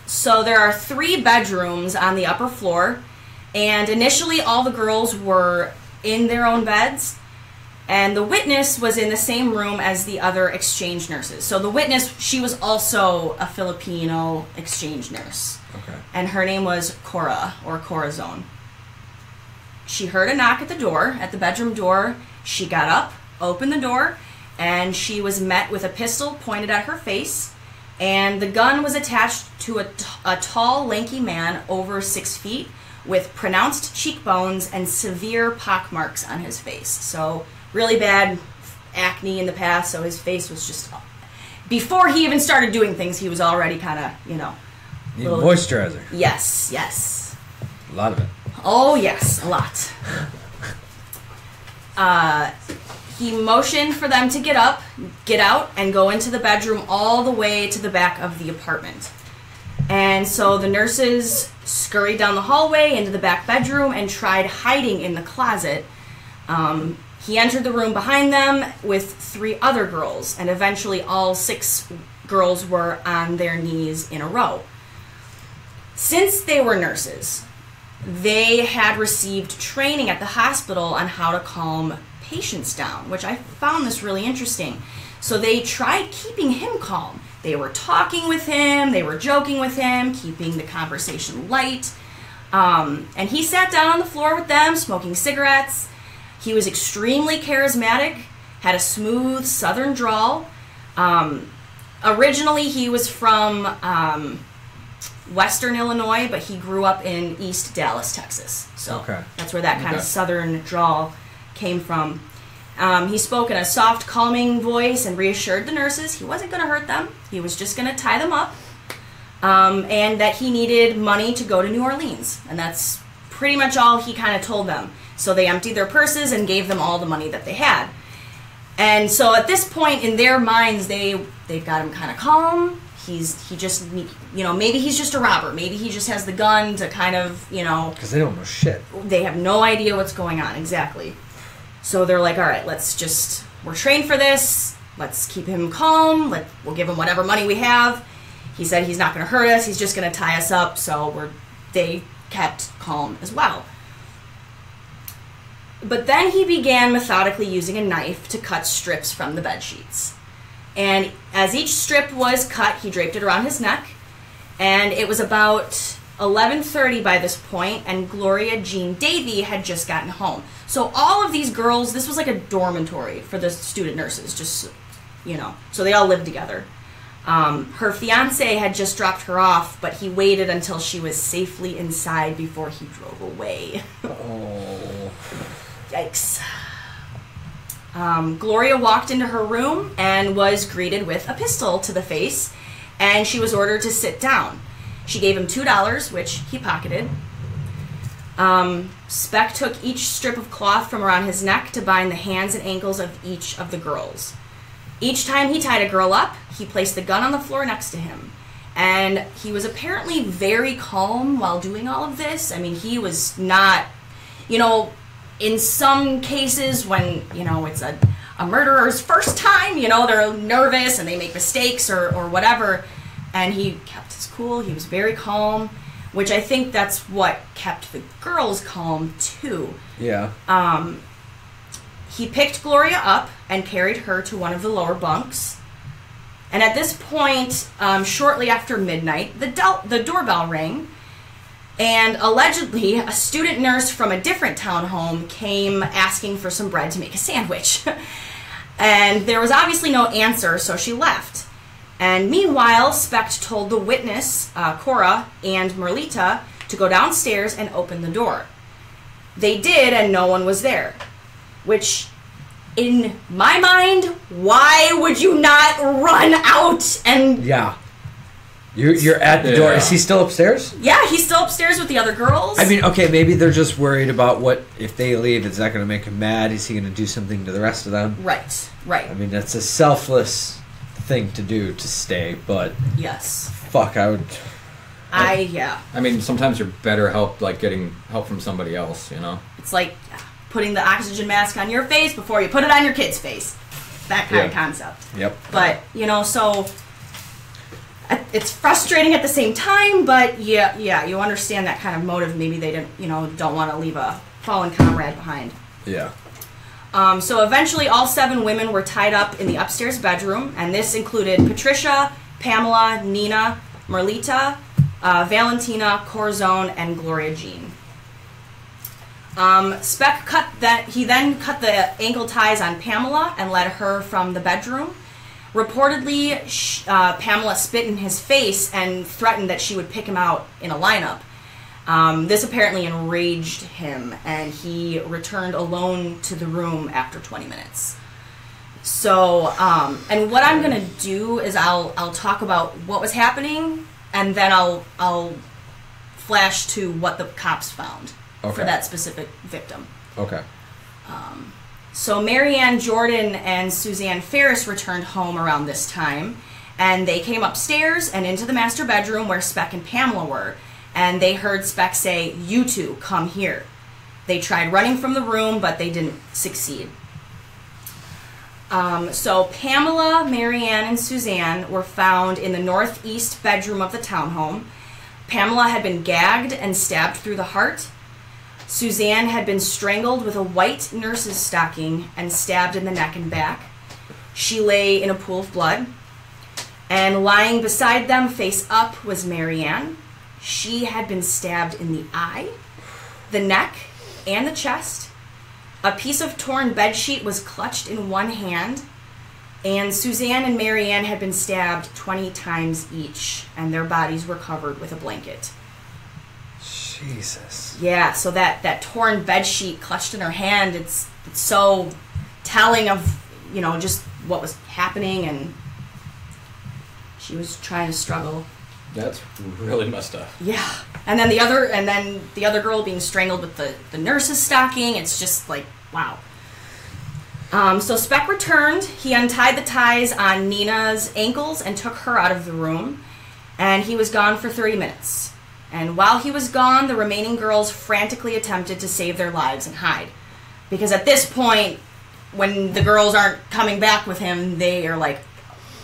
So there are 3 bedrooms on the upper floor. And initially, all the girls were in their own beds, and the witness was in the same room as the other exchange nurses. So the witness, she was also a Filipino exchange nurse. Okay. And her name was Cora, or Corazon. She heard a knock at the door, at the bedroom door. She got up, opened the door, and she was met with a pistol pointed at her face. And the gun was attached to a tall, lanky man over 6 feet, with pronounced cheekbones and severe pockmarks on his face. So really bad acne in the past, so his face was just... Before he even started doing things, he was already kind of, Need moisturizer. Yes, yes. A lot of it. Oh, yes, a lot. He motioned for them to get up, get out, and go into the bedroom all the way to the back of the apartment. And so the nurses scurried down the hallway into the back bedroom and tried hiding in the closet. He entered the room behind them with 3 other girls, and eventually all 6 girls were on their knees in a row. Since they were nurses, they had received training at the hospital on how to calm patients down, which I found this really interesting. So they tried keeping him calm. They were talking with him, they were joking with him, keeping the conversation light. And he sat down on the floor with them, smoking cigarettes. He was extremely charismatic, had a smooth southern drawl. Originally, he was from Western Illinois, but he grew up in East Dallas, Texas. So that's where that kind of southern drawl came from. He spoke in a soft, calming voice and reassured the nurses he wasn't going to hurt them. He was just going to tie them up, and that he needed money to go to New Orleans. And that's pretty much all he kind of told them. So they emptied their purses and gave them all the money that they had. And so at this point in their minds, they've got him kind of calm. He just, maybe he's just a robber. Maybe he just has the gun to kind of, Because they don't know shit. They have no idea what's going on, exactly. So they're like, all right, we're trained for this. Let's keep him calm. We'll give him whatever money we have. He said he's not going to hurt us. He's just going to tie us up. So they kept calm as well. But then he began methodically using a knife to cut strips from the bed sheets. And as each strip was cut, he draped it around his neck. And it was about 11:30 by this point, and Gloria Jean Davy had just gotten home. So all of these girls, this was like a dormitory for the student nurses, just, so they all lived together. Her fiance had just dropped her off, but he waited until she was safely inside before he drove away. Oh. Yikes. Gloria walked into her room and was greeted with a pistol to the face, and she was ordered to sit down. She gave him $2, which he pocketed. Speck took each strip of cloth from around his neck to bind the hands and ankles of each of the girls. Each time he tied a girl up, he placed the gun on the floor next to him. And he was apparently very calm while doing all of this. I mean, he was not, in some cases when, it's a murderer's first time, they're nervous and they make mistakes or whatever. And he kept his cool. He was very calm, which I think that's what kept the girls calm, too. Yeah. He picked Gloria up and carried her to one of the lower bunks. And at this point, shortly after midnight, the doorbell rang. And allegedly, a student nurse from a different townhome came asking for some bread to make a sandwich. And there was obviously no answer, so she left. And meanwhile, Specht told the witness, Cora and Merlita, to go downstairs and open the door. They did, and no one was there. Which, in my mind, why would you not run out and... Yeah. You're at the door. Yeah. Is he still upstairs? Yeah, he's still upstairs with the other girls. I mean, okay, maybe they're just worried about what if they leave. Is that going to make him mad? Is he going to do something to the rest of them? Right. I mean, that's a selfless thing to do to stay, but Yes. fuck, I would. Yeah. I mean, sometimes you're better help like getting help from somebody else. You know. It's like putting the oxygen mask on your face before you put it on your kid's face. That kind of concept. Yep. But, so it's frustrating at the same time, but yeah, you understand that kind of motive. Maybe they don't want to leave a fallen comrade behind. Yeah. So eventually all 7 women were tied up in the upstairs bedroom, and this included Patricia, Pamela, Nina, Merlita, Valentina, Corazon, and Gloria Jean. Speck then cut the ankle ties on Pamela and led her from the bedroom. Reportedly, Pamela spit in his face and threatened that she would pick him out in a lineup. This apparently enraged him, and he returned alone to the room after 20 minutes. So, and what I'm gonna do is I'll talk about what was happening, and then I'll flash to what the cops found for that specific victim. Okay. So Marianne Jordan and Suzanne Ferris returned home around this time, and they came upstairs and into the master bedroom where Speck and Pamela were, and they heard Speck say, "You two, come here." They tried running from the room, but they didn't succeed. So Pamela, Marianne, and Suzanne were found in the northeast bedroom of the townhome. Pamela had been gagged and stabbed through the heart. Suzanne had been strangled with a white nurse's stocking and stabbed in the neck and back. She lay in a pool of blood. And lying beside them, face up, was Marianne. She had been stabbed in the eye, the neck, and the chest. A piece of torn bedsheet was clutched in one hand. And Suzanne and Marianne had been stabbed 20 times each, and their bodies were covered with a blanket. Jesus. Yeah, so that torn bedsheet clutched in her hand, it's so telling of, just what was happening, and she was trying to struggle. That's really messed up. Yeah. And then the other girl being strangled with the nurse's stocking, it's just like, wow. So Speck returned. He untied the ties on Nina's ankles and took her out of the room, and he was gone for 30 minutes. And while he was gone, the remaining girls frantically attempted to save their lives and hide. Because at this point, when the girls aren't coming back with him, they are like,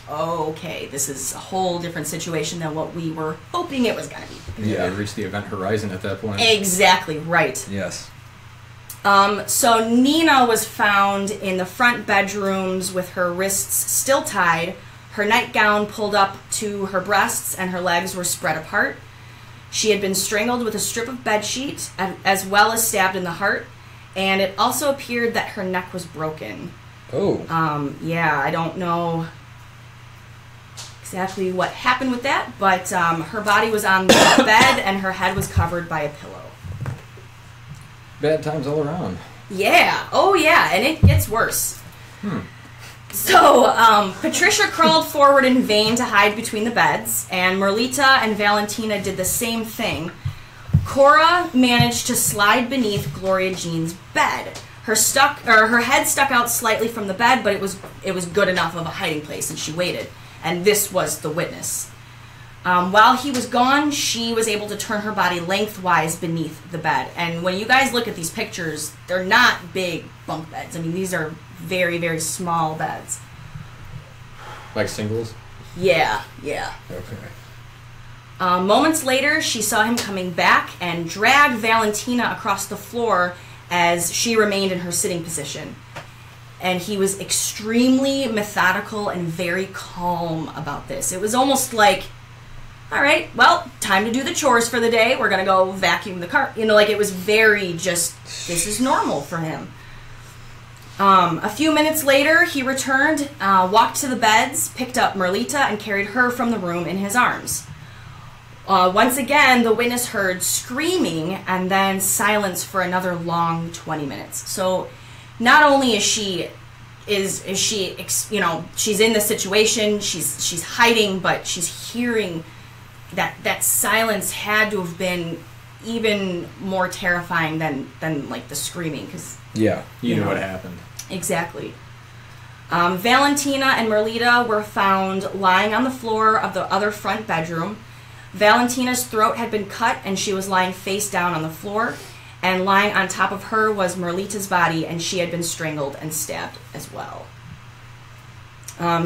oh, okay, this is a whole different situation than what we were hoping it was going to be. Yeah, they reached the event horizon at that point. Exactly, right. Yes. So Nina was found in the front bedrooms with her wrists still tied, her nightgown pulled up to her breasts, and her legs were spread apart. She had been strangled with a strip of bedsheet, as well as stabbed in the heart, and it also appeared that her neck was broken. Oh. Yeah, I don't know exactly what happened with that, but her body was on the bed, and her head was covered by a pillow. Bad times all around. Yeah. Oh, yeah, and it gets worse. So, Patricia crawled forward in vain to hide between the beds, and Merlita and Valentina did the same thing. Cora managed to slide beneath Gloria Jean's bed. Her head stuck out slightly from the bed, but it was good enough of a hiding place, and she waited. And this was the witness. While he was gone, she was able to turn her body lengthwise beneath the bed. And when you guys look at these pictures, they're not big bunk beds. I mean, these are very, very small beds. Like singles? Yeah. Okay. Moments later, she saw him coming back and dragged Valentina across the floor as she remained in her sitting position. And he was extremely methodical and very calm about this. It was almost like, all right, well, time to do the chores for the day. We're going to go vacuum the car. It was very just, this is normal for him. A few minutes later, he returned, walked to the beds, picked up Merlita, and carried her from the room in his arms. Once again, the witness heard screaming and then silence for another long 20 minutes. So not only is she she's in the situation, she's hiding, but she's hearing that silence had to have been even more terrifying than like the screaming, because Yeah. You You know know. what happened. exactly. Valentina and Merlita were found lying on the floor of the other front bedroom. Valentina's throat had been cut and she was lying face down on the floor, and lying on top of her was Merlita's body, and she had been strangled and stabbed as well.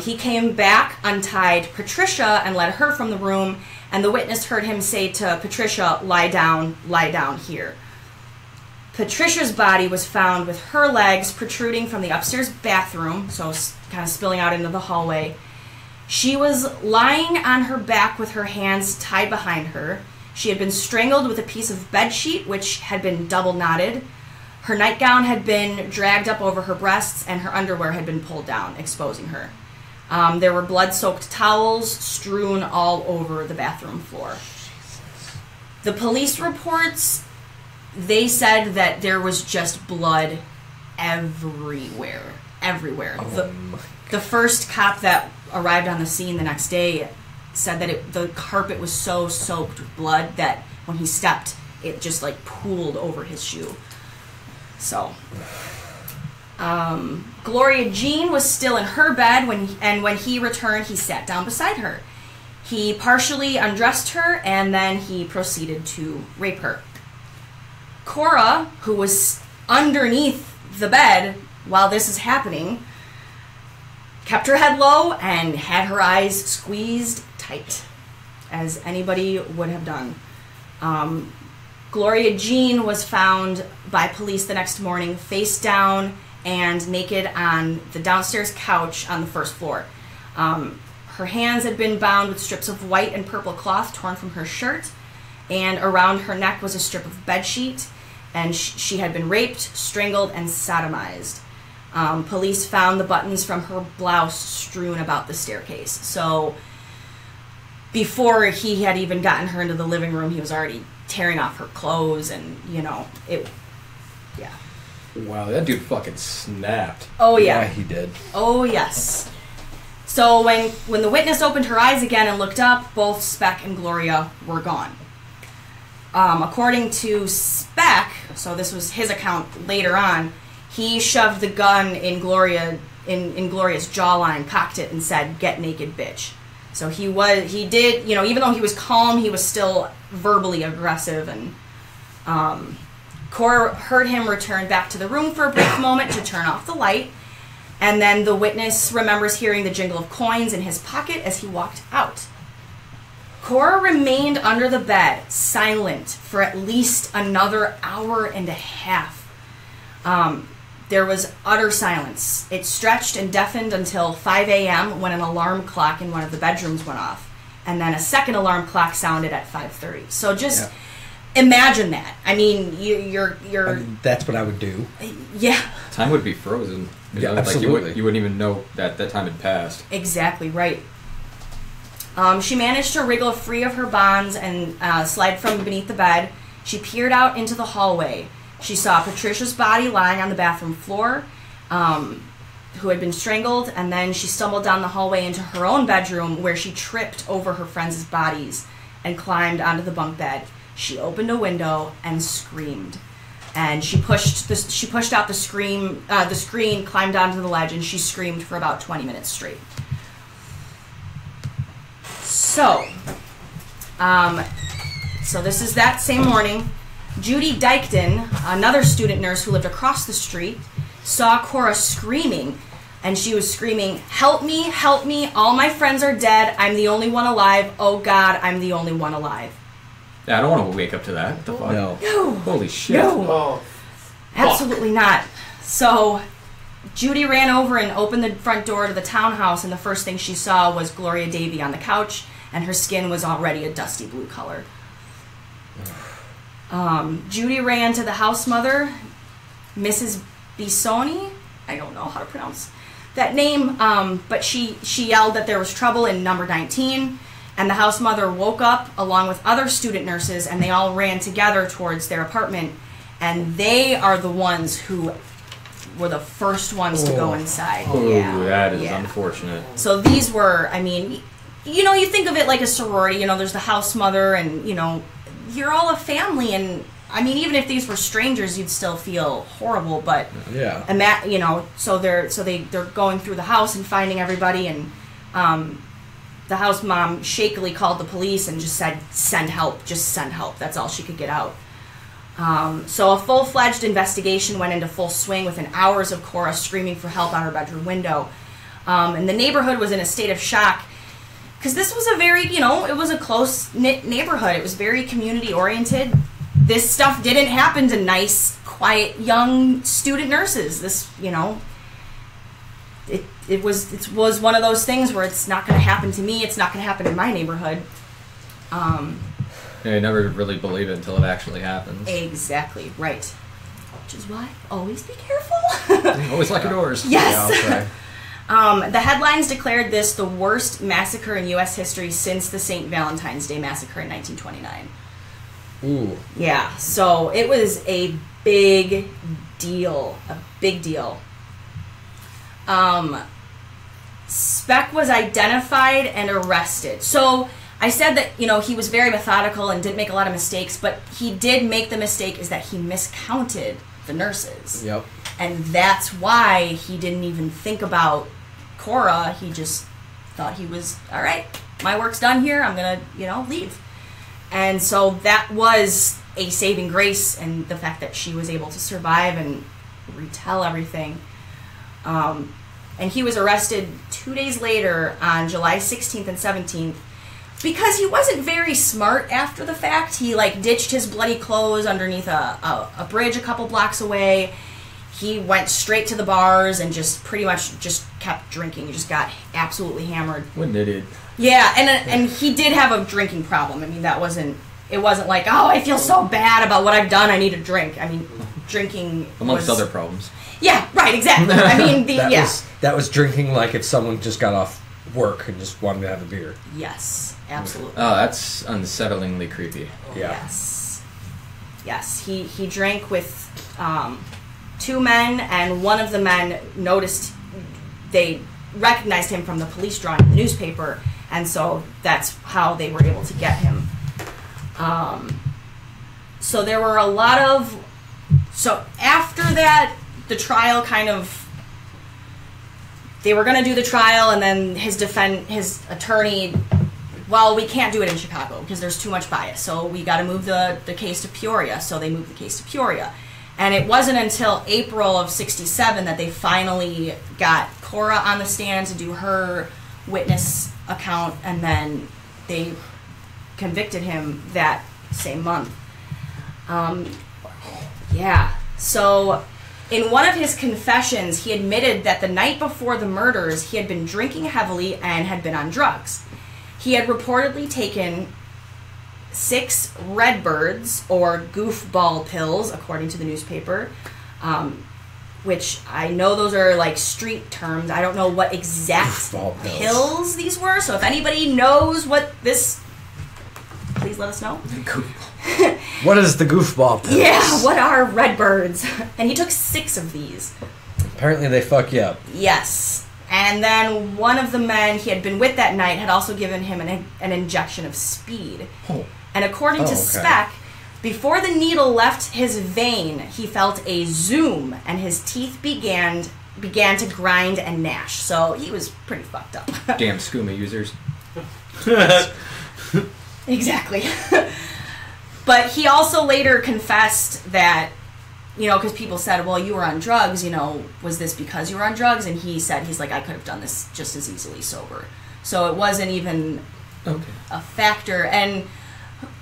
He came back, untied Patricia, and led her from the room, and the witness heard him say to Patricia, lie down here." Patricia's body was found with her legs protruding from the upstairs bathroom, so kind of spilling out into the hallway. She was lying on her back with her hands tied behind her. She had been strangled with a piece of bed sheet, which had been double knotted. Her nightgown had been dragged up over her breasts, and her underwear had been pulled down, exposing her. There were blood-soaked towels strewn all over the bathroom floor. The police reports, they said that there was just blood everywhere. The first cop that arrived on the scene the next day said that the carpet was so soaked with blood that when he stepped, it just like pooled over his shoe. So, Gloria Jean was still in her bed when he returned, he sat down beside her. He partially undressed her, and then he proceeded to rape her. Cora, who was underneath the bed while this is happening, kept her head low and had her eyes squeezed tight, as anybody would have done. Gloria Jean was found by police the next morning, face down and naked on the downstairs couch on the first floor. Her hands had been bound with strips of white and purple cloth torn from her shirt, and around her neck was a strip of bedsheet, and she had been raped, strangled, and sodomized. Police found the buttons from her blouse strewn about the staircase. So before he had even gotten her into the living room, he was already tearing off her clothes, and, yeah. Wow, that dude fucking snapped. Oh, yeah. Yeah, he did. Oh, yes. So when the witness opened her eyes again and looked up, both Speck and Gloria were gone. According to Speck, so this was his account later on, he shoved the gun in Gloria's jawline, cocked it, and said, "Get naked, bitch." So he did, even though he was calm, he was still verbally aggressive, and Cora heard him return back to the room for a brief moment to turn off the light, and then the witness remembers hearing the jingle of coins in his pocket as he walked out. Cora remained under the bed, silent, for at least another hour and a half. There was utter silence. It stretched and deafened until 5 a.m. when an alarm clock in one of the bedrooms went off, and then a second alarm clock sounded at 5:30. So just imagine that. I mean, That's what I would do. Yeah. Time would be frozen. Yeah, Like absolutely. you wouldn't even know that time had passed. Exactly right. She managed to wriggle free of her bonds and slide from beneath the bed. She peered out into the hallway. She saw Patricia's body lying on the bathroom floor, who had been strangled, and then she stumbled down the hallway into her own bedroom, where she tripped over her friends' bodies and climbed onto the bunk bed. She opened a window and screamed. And she pushed out the screen, climbed onto the ledge, and she screamed for about 20 minutes straight. So this is that same morning. Judy Dykton, another student nurse who lived across the street, saw Cora screaming, and she was screaming, help me, all my friends are dead, I'm the only one alive, oh God, I'm the only one alive." Yeah, I don't want to wake up to that. What the fuck? No. No. Holy shit. No. Oh, Absolutely not. So Judy ran over and opened the front door to the townhouse, and the first thing she saw was Gloria Davy on the couch, and her skin was already a dusty blue color. Judy ran to the house mother, Mrs. Bisoni. I don't know how to pronounce that name, but she yelled that there was trouble in number 19, and the house mother woke up along with other student nurses, and they all ran together towards their apartment, and they are the ones who were the first ones to go inside. Oh, Yeah, that is yeah. unfortunate. So these were, you think of it like a sorority. There's the house mother, and you're all a family. And I mean, even if these were strangers, you'd still feel horrible. But so they're going through the house and finding everybody, and the house mom shakily called the police and just said, "Send help! Just send help!" That's all she could get out. So a full-fledged investigation went into full swing within hours of Cora screaming for help out her bedroom window. And the neighborhood was in a state of shock because this was a very, it was a close-knit neighborhood. It was very community-oriented. This stuff didn't happen to nice, quiet, young student nurses. This, it was one of those things where it's not going to happen to me. It's not going to happen in my neighborhood. You never really believe it until it actually happens. Exactly, right. Which is why always be careful. Always lock your doors. Yes. Yeah, the headlines declared this the worst massacre in U.S. history since the St. Valentine's Day Massacre in 1929. Ooh. Yeah, so it was a big deal. A big deal. Speck was identified and arrested. So I said that, he was very methodical and didn't make a lot of mistakes, but he did make the mistake is that he miscounted the nurses. Yep. And that's why he didn't even think about Cora. He just thought he was, all right, my work's done here. I'm going to, leave. And so that was a saving grace, and the fact that she was able to survive and retell everything. And he was arrested 2 days later on July 16th and 17th because he wasn't very smart after the fact. He, ditched his bloody clothes underneath a bridge a couple blocks away. He went straight to the bars and just pretty much just kept drinking. He just got absolutely hammered. What an idiot. Yeah, and he did have a drinking problem. I mean, it wasn't like, oh, I feel so bad about what I've done, I need a drink. I mean, drinking amongst other problems. Yeah, right, exactly. I mean, that was drinking like if someone just got off work and just wanted to have a beer. Yes, absolutely. Oh, that's unsettlingly creepy. Yeah. Yes, he drank with 2 men, and one of the men noticed, they recognized him from the police drawing in the newspaper, and so that's how they were able to get him. So there were a lot of... So after that, the trial they were going to do the trial, and then his attorney, well, we can't do it in Chicago because there's too much bias, so we got to move the case to Peoria. So they moved the case to Peoria. And it wasn't until April of 1967 that they finally got Cora on the stand to do her witness account, and then they convicted him that same month. So in one of his confessions, he admitted that the night before the murders, he had been drinking heavily and had been on drugs. He had reportedly taken 6 Redbirds, or goofball pills, according to the newspaper, which I know those are street terms. I don't know what exact pills these were, so if anybody knows what this, please let us know. What is the goofball pills? Yeah, what are Redbirds? And he took 6 of these. Apparently they fuck you up. Yes. And then one of the men he had been with that night had also given him an injection of speed. Oh. And according to Speck, before the needle left his vein, he felt a zoom, and his teeth began to grind and gnash. So he was pretty fucked up. Damn skooma users. Exactly. But he also later confessed that, because people said, well, you were on drugs, was this because you were on drugs? And he said, I could have done this just as easily sober. So it wasn't even a factor. And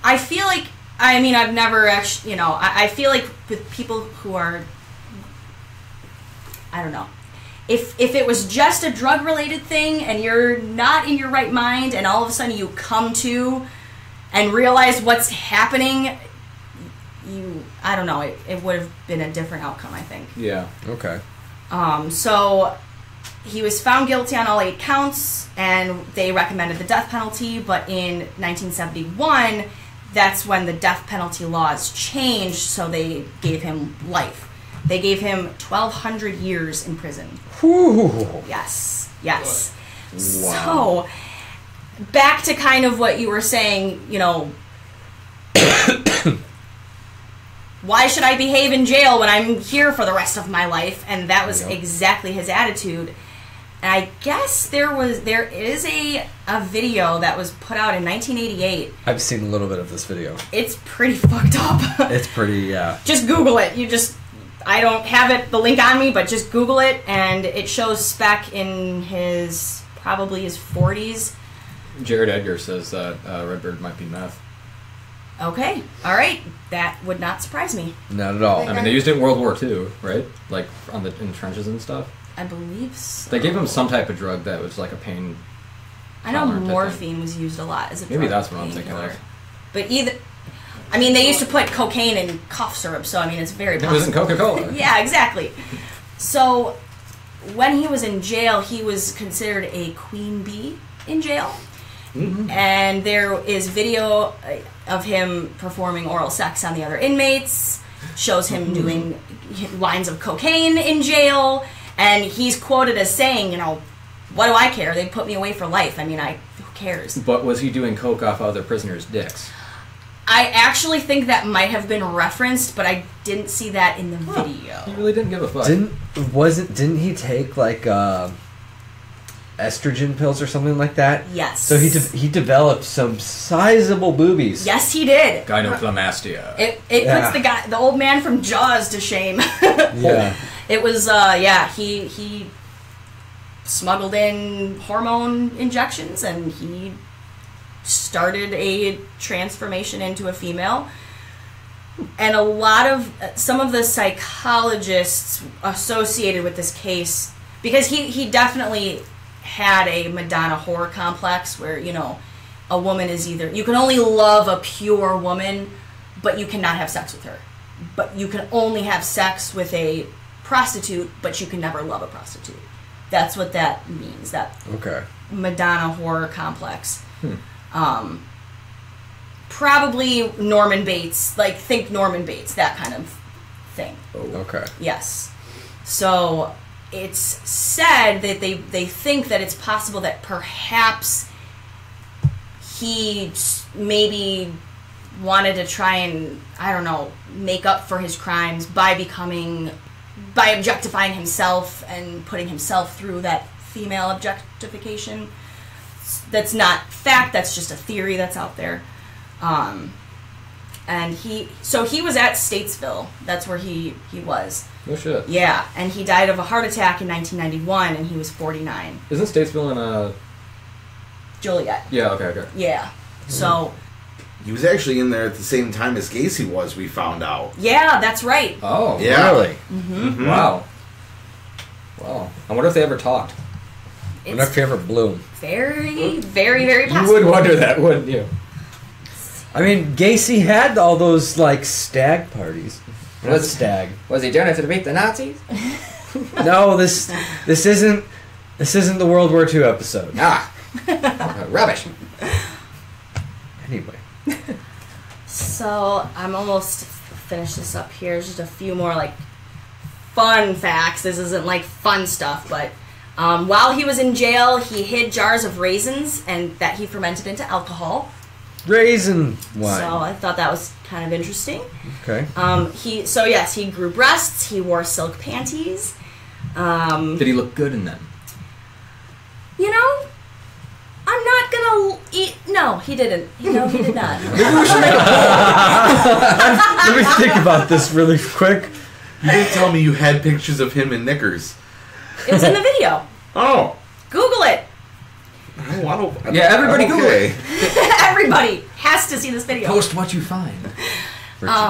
I feel like, I've never actually, I feel like with people who are, I don't know, if it was just a drug-related thing and you're not in your right mind and all of a sudden you come to and realize what's happening, I don't know, it would have been a different outcome, I think. Yeah. Okay. So he was found guilty on all 8 counts, and they recommended the death penalty, but in 1971, that's when the death penalty laws changed, so they gave him life. They gave him 1,200 years in prison. Whew. Yes. Wow. So, back to kind of what you were saying, you know, why should I behave in jail when I'm here for the rest of my life? And that was exactly his attitude. And I guess there is a video that was put out in 1988. I've seen a little bit of this video. It's pretty fucked up. It's pretty, yeah. Just Google it. I don't have the link on me, but just Google it, and it shows Speck in probably his 40s. Jared Edgar says that Redbird might be meth. Okay, all right. That would not surprise me. Not at all. I mean, they used it in World War II, right? Like in trenches and stuff. I believe so. They gave him some type of drug that was like a pain. I know tolerant, morphine was used a lot as a drug. Maybe that's what I'm thinking of. But I mean, they used to put cocaine in cough syrup, so I mean, it's very possible. It was in Coca-Cola. Yeah, exactly. So when he was in jail, he was considered a queen bee in jail. Mm-hmm. And there is video of him performing oral sex on the other inmates, shows him doing lines of cocaine in jail, and he's quoted as saying, you know, what do I care? They put me away for life. I mean, who cares? But was he doing coke off other prisoners' dicks? I actually think that might have been referenced, but I didn't see that in the video. He really didn't give a fuck. Didn't he take like estrogen pills or something like that? Yes. So he developed some sizable boobies. Yes, he did. Gynecomastia. It puts the old man from Jaws to shame. Yeah. It was he smuggled in hormone injections, and he started a transformation into a female. And some of the psychologists associated with this case, because he definitely had a Madonna whore complex where, you know, a woman is you can only love a pure woman, but you cannot have sex with her. But you can only have sex with a prostitute, but you can never love a prostitute. That's what that means, that Madonna whore complex. Probably Norman Bates, like think Norman Bates, that kind of thing. Oh, okay. Yes. So it's said that they think that it's possible that perhaps he maybe wanted to try and, I don't know, make up for his crimes by objectifying himself and putting himself through that female objectification. That's not fact, that's just a theory that's out there. And he was at Statesville. That's where he was. No shit. Yeah, and he died of a heart attack in 1991, and he was 49. Isn't Statesville in Joliet. Yeah, okay. Yeah. So he was actually in there at the same time as Gacy was, we found out. yeah, that's right. Oh, Yeah. really? Mm-hmm. Wow. I wonder if they ever talked. I wonder if he ever blew. Very, very, very possible. You would wonder that, wouldn't you? I mean, Gacy had all those like stag parties. What stag? Was he doing it to beat the Nazis? No, this isn't the World War II episode. Rubbish. Anyway. So I'm almost finished this up here. Just a few more like fun facts. This isn't like fun stuff, but while he was in jail, he hid jars of raisins and that he fermented into alcohol. Raisin wine. So I thought that was kind of interesting. Okay. He grew breasts. He wore silk panties. Did he look good in them? You know, I'm not gonna eat. No, he didn't. No, he did not. Let me think about this really quick. You didn't tell me you had pictures of him in knickers. It was in the video. Oh. Google it. Yeah, everybody Google it. Everybody has to see this video. Post what you find.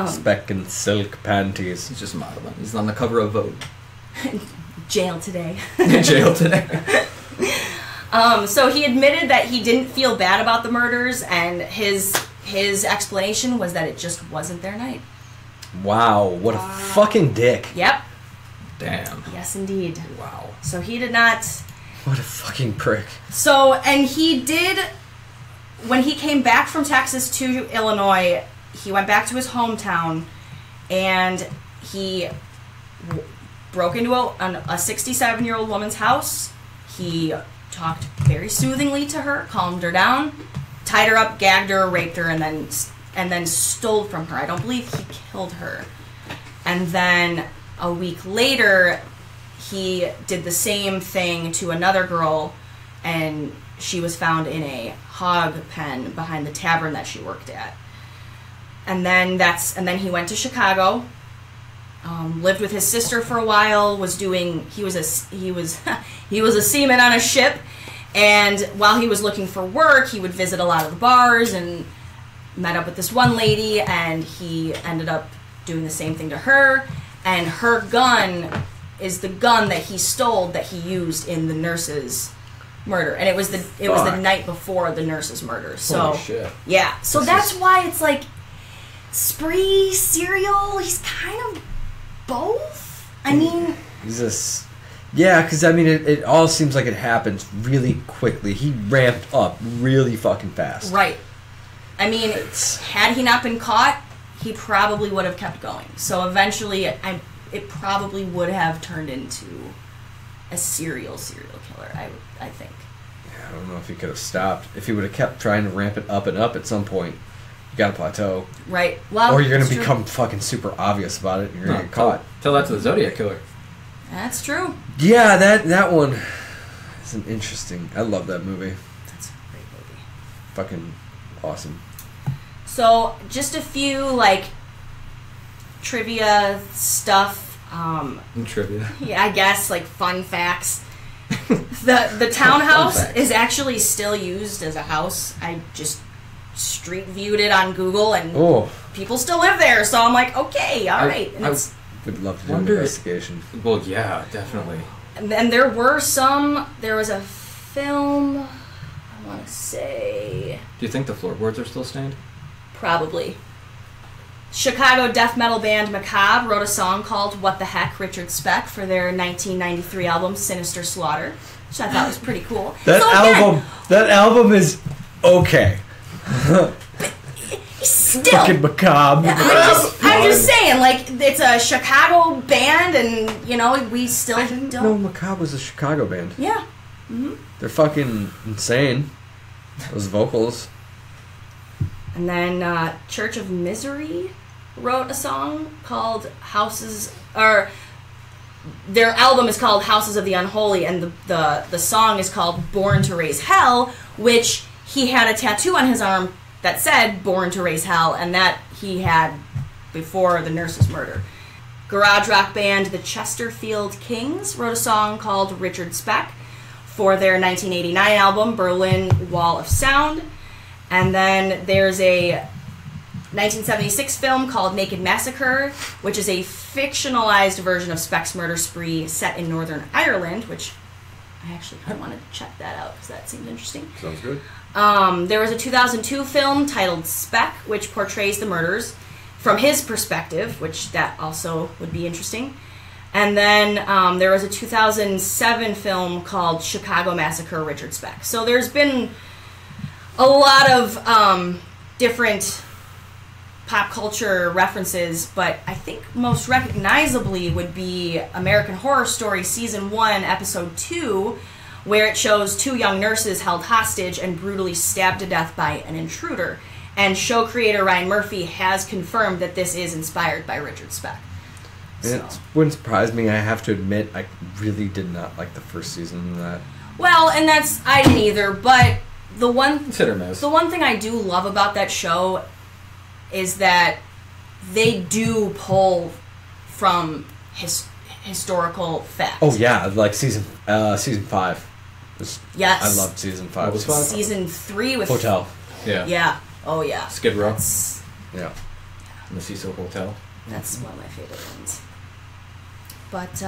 Speck and silk panties. He's just modeling. He's on the cover of Vogue. Jail today. In jail today. So he admitted that he didn't feel bad about the murders, and his explanation was that it just wasn't their night. Wow, what a fucking dick. Yep. Damn. Yes, indeed. Wow. So he did not... What a fucking prick. So, and he did... When he came back from Texas to Illinois, he went back to his hometown, and he broke into a 67-year-old woman's house. He talked very soothingly to her, calmed her down, tied her up, gagged her, raped her, and then stole from her. I don't believe he killed her. And then a week later, he did the same thing to another girl, and she was found in a hog pen behind the tavern that she worked at. And then he went to Chicago, lived with his sister for a while. He was a seaman on a ship, and while he was looking for work, he would visit a lot of the bars and met up with this one lady, and he ended up doing the same thing to her. And her gun is the gun that he stole that he used in the nurse's murder, and it was the night before the nurse's murder. So holy shit. Yeah, so that's why it's like spree, serial. He's kind of both. I mean, Jesus. Yeah, because I mean, it all seems like it happens really quickly. He ramped up really fucking fast. Right. I mean, had he not been caught, he probably would have kept going. So eventually, it probably would have turned into a serial killer, I think. Yeah, I don't know if he could have stopped. If he would have kept trying to ramp it up and up at some point, you got to plateau. Right. Well, or you're going to become fucking super obvious about it and you're going to get caught. Tell that to the Zodiac Killer. That's true. Yeah, that one is an interesting... I love that movie. That's a great movie. Fucking awesome. So, just a few, trivia stuff. Trivia. Yeah, I guess, fun facts. The townhouse is actually still used as a house. I just street viewed it on Google, and people still live there, so I'm like, okay, all right. And I would love to do an investigation. Well, yeah, definitely. And there was a film, I want to say... Do you think the floorboards are still stained? Probably. Chicago death metal band Macabre wrote a song called What the Heck, Richard Speck, for their 1993 album Sinister Slaughter, which I thought was pretty cool. That album is okay. Still. Fucking Macabre. I'm just saying, it's a Chicago band, and, we still don't... No, Macabre was a Chicago band. Yeah. Mm-hmm. They're fucking insane. Those vocals. And then Church of Misery wrote a song called their album is called Houses of the Unholy, and the song is called Born to Raise Hell, which he had a tattoo on his arm that said Born to Raise Hell, and that he had before the nurse's murder. Garage rock band the Chesterfield Kings wrote a song called Richard Speck for their 1989 album Berlin Wall of Sound. And then there's a 1976 film called Naked Massacre, which is a fictionalized version of Speck's murder spree set in Northern Ireland, which I actually kind of want to check that out because that seems interesting. Sounds good. There was a 2002 film titled Speck, which portrays the murders from his perspective, which that also would be interesting. And then there was a 2007 film called Chicago Massacre, Richard Speck. So there's been a lot of different pop culture references, but I think most recognizably would be American Horror Story Season 1, Episode 2, where it shows two young nurses held hostage and brutally stabbed to death by an intruder. And show creator Ryan Murphy has confirmed that this is inspired by Richard Speck. So. It wouldn't surprise me. I have to admit, I really did not like the first season of that. Well, and I didn't either, but the one it's hit or miss. The one thing I do love about that show is that they do pull from historical facts. Oh yeah, like season 5. Yes, I loved season 5. What was 5? Season 3 with Hotel. Yeah. Yeah. Oh yeah. Skid Row. Yeah. And the Cecil Hotel. That's one of my favorite ones. But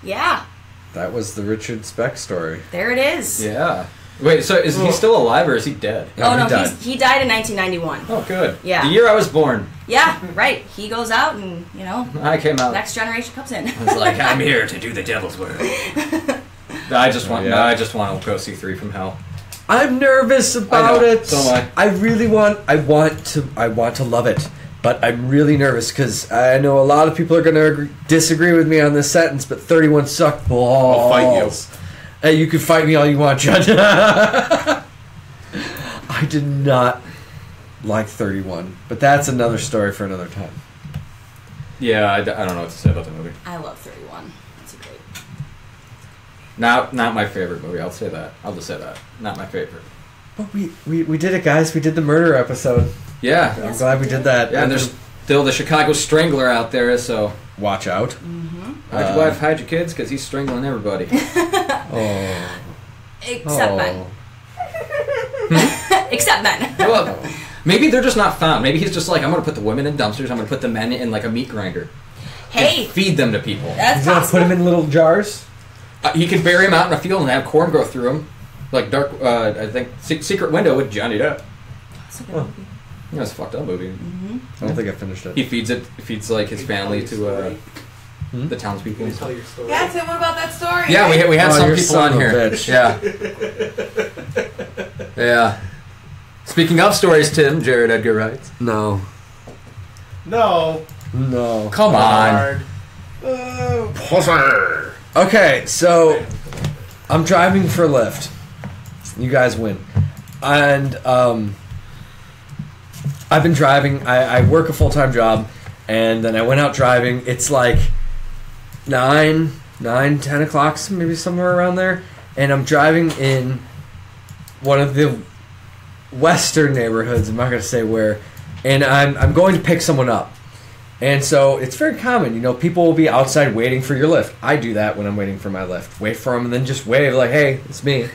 yeah. That was the Richard Speck story. There it is. Yeah. Wait, so is he still alive or is he dead? Oh no, he died in 1991. Oh, good. Yeah. The year I was born. Yeah, right. He goes out and, I came out. Next generation comes in. I was like, I'm here to do the devil's work. I just want to go see 3 from Hell. I'm nervous about it. So am I really want to love it, but I'm really nervous because I know a lot of people are going to disagree with me on this sentence, but 31 sucked balls. I'll fight you. Hey, you can fight me all you want, Judge. I did not like 31, but that's another story for another time. Yeah, I don't know what to say about the movie. I love 31. It's a great. Not my favorite movie. I'll say that. I'll just say that. Not my favorite. But we did it, guys. We did the murder episode. Yeah. I'm glad we did that. Yeah, and there's still the Chicago Strangler out there, so watch out. Mm-hmm. hide your wife, hide your kids, because he's strangling everybody. Oh. Except men. Except men. Well, maybe they're just not found. Maybe he's just like, I'm going to put the women in dumpsters. I'm going to put the men in like a meat grinder. Hey. And feed them to people. That's He's gonna put them in little jars. He could bury him out in a field and have corn grow through him. Like Dark, I think, Secret Window with Johnny Depp. That's a good movie. Yeah, it's a fucked up movie. Mm-hmm. I don't think I finished it. He feeds like his family to the townspeople. Tell your story. Yeah, Tim, what about that story? Yeah, we had Oh, some you're people son on of a here. bitch. Yeah. Yeah. Speaking of stories, Tim, Jared Edgar writes. No. No. Come on. Hard. Okay, so I'm driving for Lyft. You guys win. And I've been driving. I work a full-time job, and then I went out driving. It's like 10 o'clock, maybe somewhere around there. And I'm driving in one of the western neighborhoods. I'm not going to say where. And I'm going to pick someone up. And so it's very common, people will be outside waiting for your lift. I do that when I'm waiting for my lift. Wait for them and then just wave like, hey, it's me.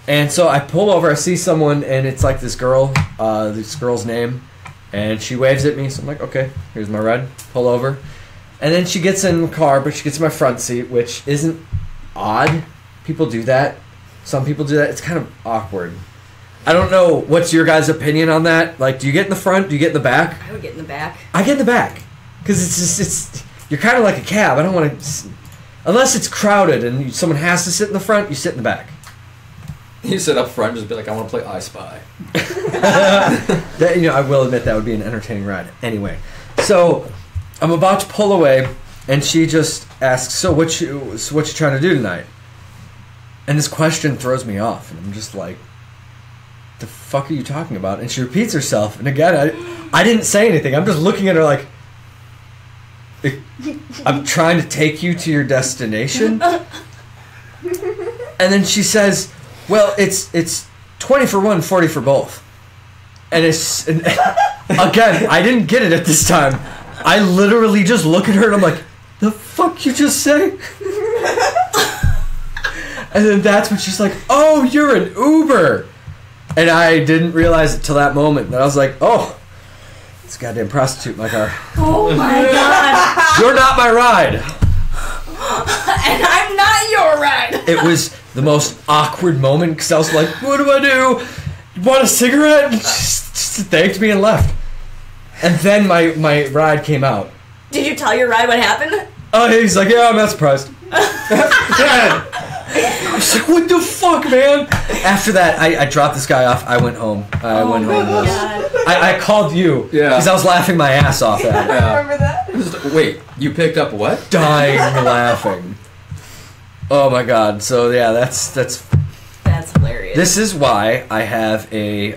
And so I pull over, I see someone, and it's like this girl's name, and she waves at me. So I'm like, okay, here's my ride. Pull over. And then she gets in the car, but she gets in my front seat, which isn't odd. People do that. Some people do that. It's kind of awkward. I don't know. What's your guys' opinion on that? Like, do you get in the front? Do you get in the back? I would get in the back. I get in the back because you're kind of like a cab. I don't want to, unless it's crowded and someone has to sit in the front. You sit in the back. You sit up front and just be like, I want to play I Spy. That, I will admit that would be an entertaining ride. Anyway, so I'm about to pull away, and she just asks, "So what you trying to do tonight?" And this question throws me off, and I'm just like, the fuck are you talking about? And she repeats herself, and again, I didn't say anything. I'm just looking at her like, I'm trying to take you to your destination. And then she says, well, it's 20 for one, 40 for both. And again, I didn't get it at this time. I literally just look at her and I'm like, the fuck you just say? And then that's when she's like, oh, you're an Uber. And I didn't realize it till that moment. And I was like, oh, this goddamn prostitute in my car. Oh my god. You're not my ride. And I'm not your ride. It was the most awkward moment because I was like, what do I do? You want a cigarette? And she just thanked me and left. And then my ride came out. Did you tell your ride what happened? Oh, he's like, yeah, I'm not surprised. I was like, what the fuck, man? After that, I dropped this guy off. I went home. I went home. I called you because I was laughing my ass off at it. I remember that. Wait, you picked up what? Dying laughing. Oh my god. So yeah, that's hilarious. This is why I have a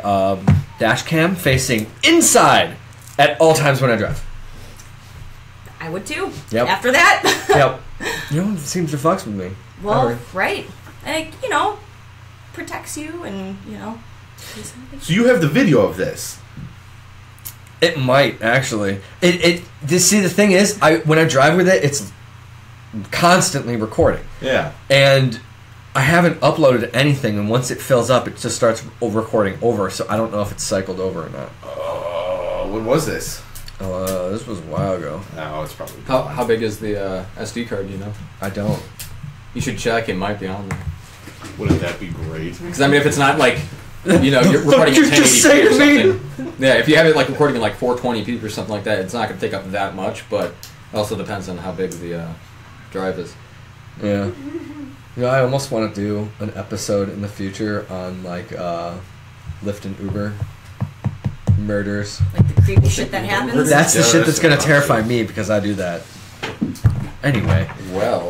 dash cam facing inside at all times when I drive. I would too. Yep. After that. Yep. It seems to fucks with me. Well, Never. right. And it, protects you and, So you have the video of this. It might actually. See, the thing is, when I drive with it, it's constantly recording. Yeah. And I haven't uploaded anything, and once it fills up, it just starts recording over. So I don't know if it's cycled over or not. When was this? This was a while ago. No, it's probably. How big is the SD card? Do you know? I don't. You should check. It might be on there. Wouldn't that be great? Because if it's not like, you're recording you at just 1080p say or to me? something. Yeah, if you have it like recording in like 420p or something like that, it's not going to take up that much. But it also depends on how big the drive is. Yeah. I almost want to do an episode in the future on like Lyft and Uber murders. like the creepy shit that happens. That's the shit that's gonna terrify me because I do that. Anyway. Well,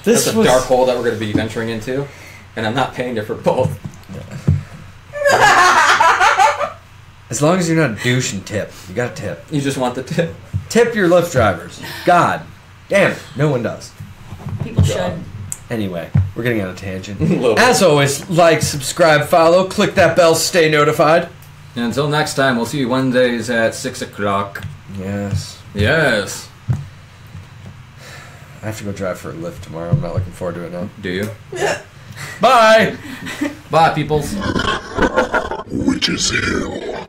This That's a was dark hole that we're going to be venturing into, and I'm not paying you for both. As long as you're not a douche and tip. You got to tip. You just want the tip. Tip your Lyft drivers. God damn it. No one does. People should. Anyway, we're getting on a tangent. Little bit. As always, like, subscribe, follow, click that bell, stay notified. And until next time, we'll see you Wednesdays at 6 o'clock. Yes. Yes. I have to go drive for a Lyft tomorrow. I'm not looking forward to it now. Do you? Bye! Bye, peoples. Witch's Hill.